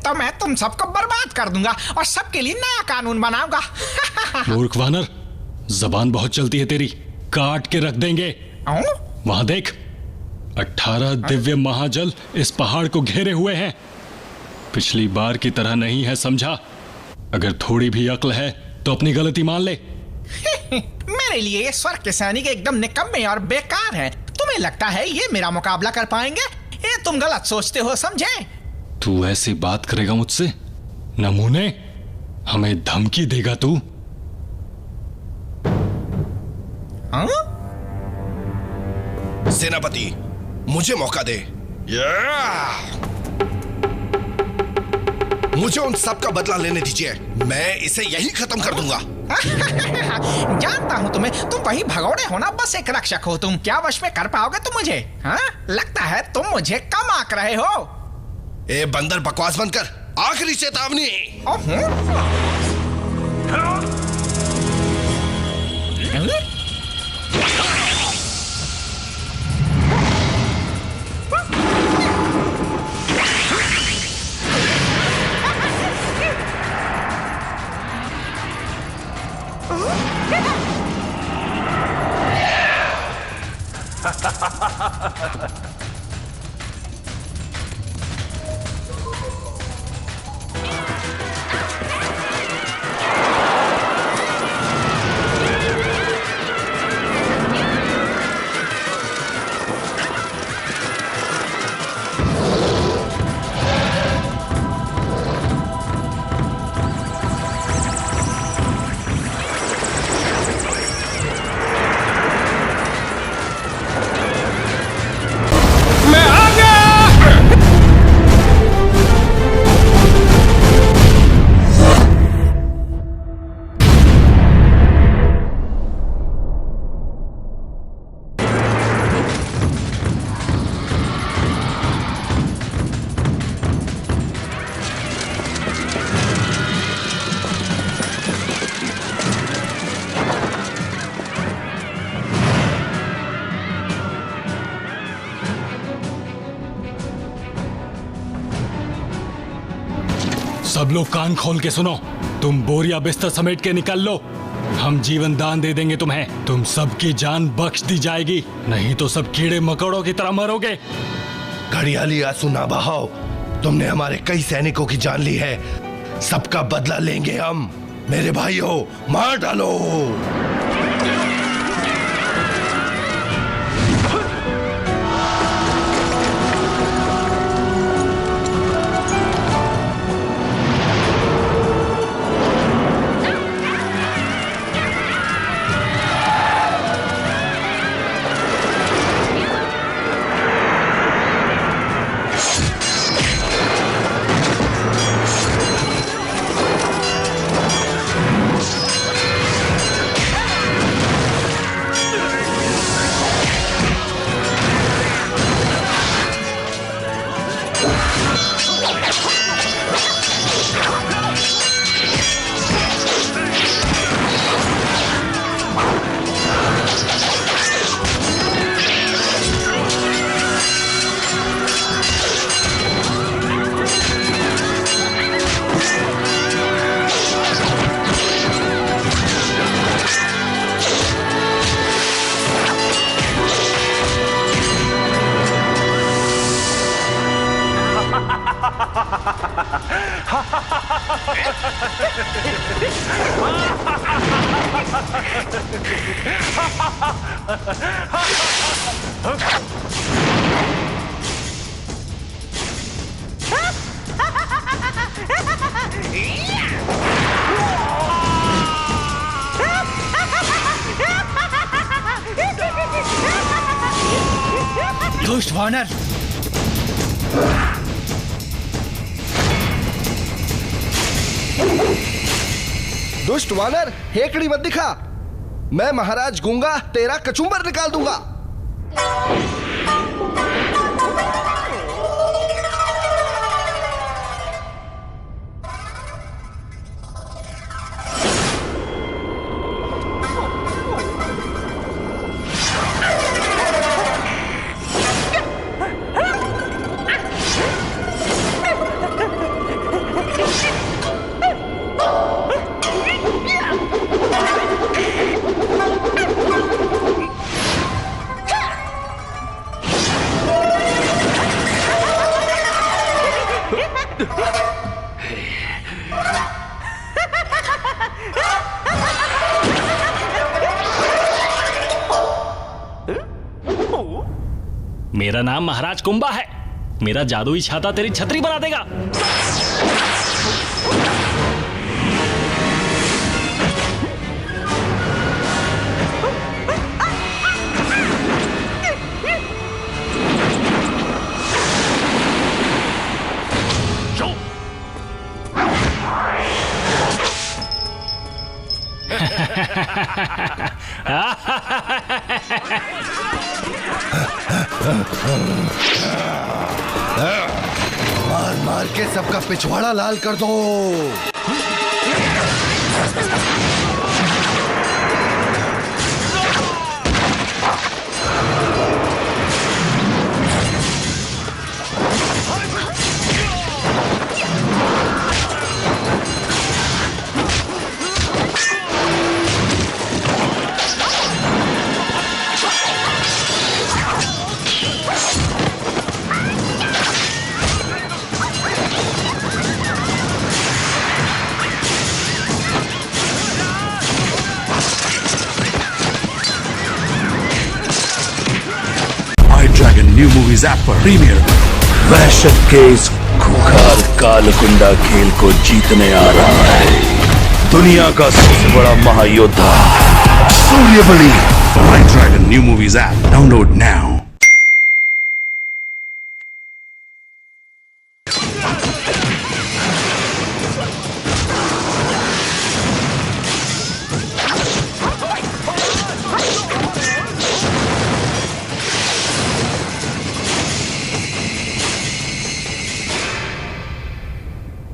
तो मैं तुम सबको बर्बाद कर दूंगा और सबके लिए नया कानून बनाऊंगा। मूर्ख वानर, जबान बहुत चलती है तेरी, काट के रख देंगे। वहां देख, 18 दिव्य महाजल इस पहाड़ को घेरे हुए हैं। पिछली बार की तरह नहीं है, समझा? अगर थोड़ी भी अक्ल है तो अपनी गलती मान ले। मेरे लिए ये स्वर्ग के सैनिक एकदम निकम्मे और बेकार हैं। तुम्हें लगता है ये मेरा मुकाबला कर पाएंगे? ये तुम गलत सोचते हो, समझे? तू ऐसी बात करेगा मुझसे? नमूने, हमें धमकी देगा तू? सेनापति, मुझे मौका दे। मुझे उन सब का बदला लेने दीजिए, मैं इसे यही खत्म कर दूंगा। जानता हूँ तुम्हें, तुम वही भगोड़े हो ना, बस एक रक्षक हो तुम। क्या वश में कर पाओगे तुम मुझे? हाँ? लगता है तुम मुझे कम आंक रहे हो। ए बंदर, बकवास बंद कर। आखिरी चेतावनी। सब लोग कान खोल के सुनो। तुम बोरिया बिस्तर समेट के निकल लो। हम जीवन दान दे देंगे तुम्हें। तुम सबकी जान बख्श दी जाएगी, नहीं तो सब कीड़े मकोड़ों की तरह मरोगे। घड़ियाली आंसू ना बहाओ। तुमने हमारे कई सैनिकों की जान ली है, सबका बदला लेंगे हम। मेरे भाइयों, मार डालो। दुष्ट वानर, दुष्ट वानर, हेकड़ी मत दिखा। मैं महाराज गूंगा तेरा कचुम्बर निकाल दूंगा। मेरा नाम महाराज कुंबा है। मेरा जादुई छाता तेरी छतरी बना देगा। मार मार के सबका पिछवाड़ा लाल कर दो। न्यू मूवीज ऐप पर प्रीमियर। वहशत के इस खुखार कालकुंडा खेल को जीतने आ रहा है दुनिया का सबसे बड़ा महायोद्धा Suryabali. My Dragon New Movies app download now.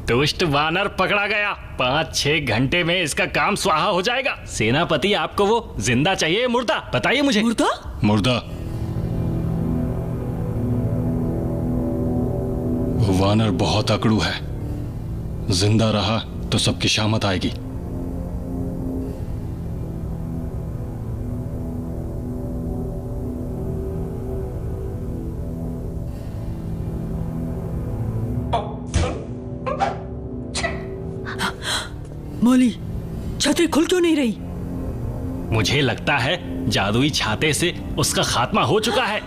दुष्ट वानर पकड़ा गया। 5-6 घंटे में इसका काम स्वाहा हो जाएगा। सेनापति, आपको वो जिंदा चाहिए मुर्दा? बताइए मुझे। मुर्दा? मुर्दा। वो वानर बहुत अकड़ू है। जिंदा रहा तो सबकी शामत आएगी। मौली, छतरी खुल क्यों नहीं रही? मुझे लगता है जादुई छाते से उसका खात्मा हो चुका है।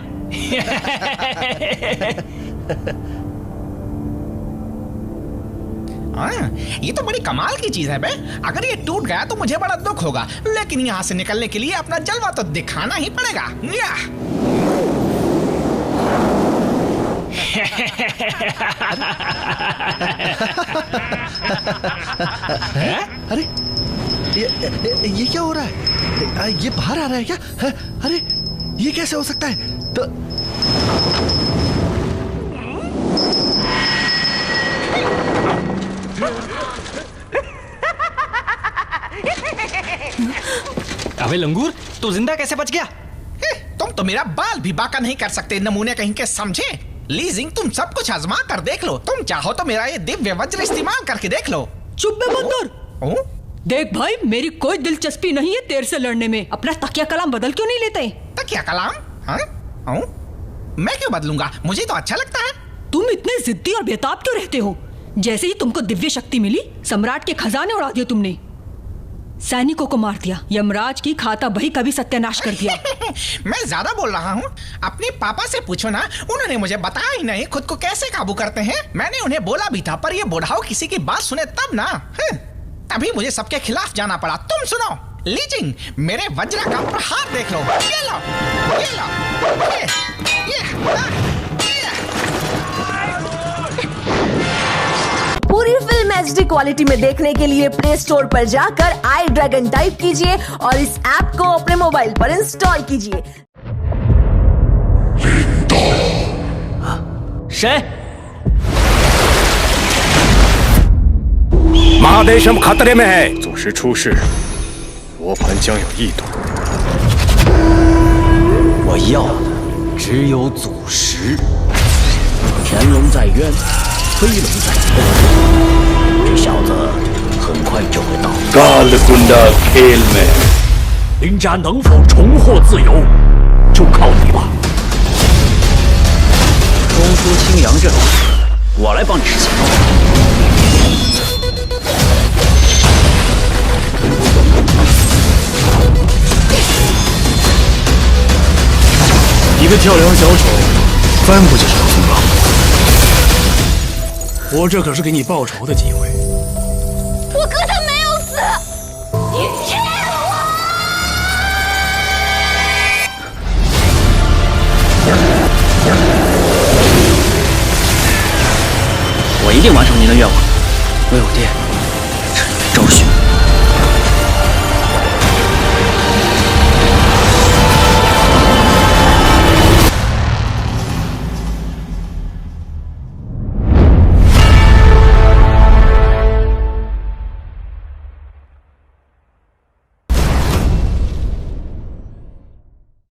ये तो बड़ी कमाल की चीज है बे। अगर ये टूट गया तो मुझे बड़ा दुख होगा, लेकिन यहाँ से निकलने के लिए अपना जलवा तो दिखाना ही पड़ेगा। अरे ये क्या हो रहा है? ये बाहर आ रहा है क्या? अरे ये कैसे हो सकता है? तो अबे लंगूर, तू जिंदा कैसे बच गया? तुम तो मेरा बाल भी बाका नहीं कर सकते, नमूने कहीं के, समझे? लीजिंग, तुम सब कुछ आजमा कर देख लो। तुम चाहो तो मेरा ये दिव्य वज्र इस्तेमाल करके देख लो। चुप बे बंदर। देख भाई, मेरी कोई दिलचस्पी नहीं है तेरे से लड़ने में। अपना तकिया कलाम बदल क्यों नहीं लेते? तकिया कलाम? मैं क्यों बदलूंगा? मुझे तो अच्छा लगता है। तुम इतने जिद्दी और बेताब क्यों रहते हो? जैसे ही तुमको दिव्य शक्ति मिली, सम्राट के खजाने उड़ा दिए तुमने, सैनिकों को मार दिया, यमराज की खाता बही का भी सत्यानाश कर दिया। मैं ज्यादा बोल रहा हूँ? अपने पापा से पूछो ना, उन्होंने मुझे बताया ही नहीं खुद को कैसे काबू करते हैं। मैंने उन्हें बोला भी था, पर ये बुढ़ाओ किसी की बात सुने तब ना। तभी मुझे सबके खिलाफ जाना पड़ा। तुम सुनो लीजिंग, मेरे वज्र का प्रहार देख लो। ये लो, ये लो, पूरी फिल्म HD क्वालिटी में देखने के लिए प्ले स्टोर पर जाकर आई ड्रैगन टाइप कीजिए और इस ऐप को अपने मोबाइल पर इंस्टॉल कीजिए। महादेशम खतरे में है। 祖师出世，罗盘将有异动。我要的只有祖师。潜龙在渊，飞龙在天，这小子很快就会到。कालकुंडा खेल में 林家能否重获自由，就靠你了。中枢青阳阵，我来帮你实现。 一个跳梁小丑，翻过去是个风浪。我这可是给你报仇的机会。我哥他没有死，你骗我！我一定完成您的愿望。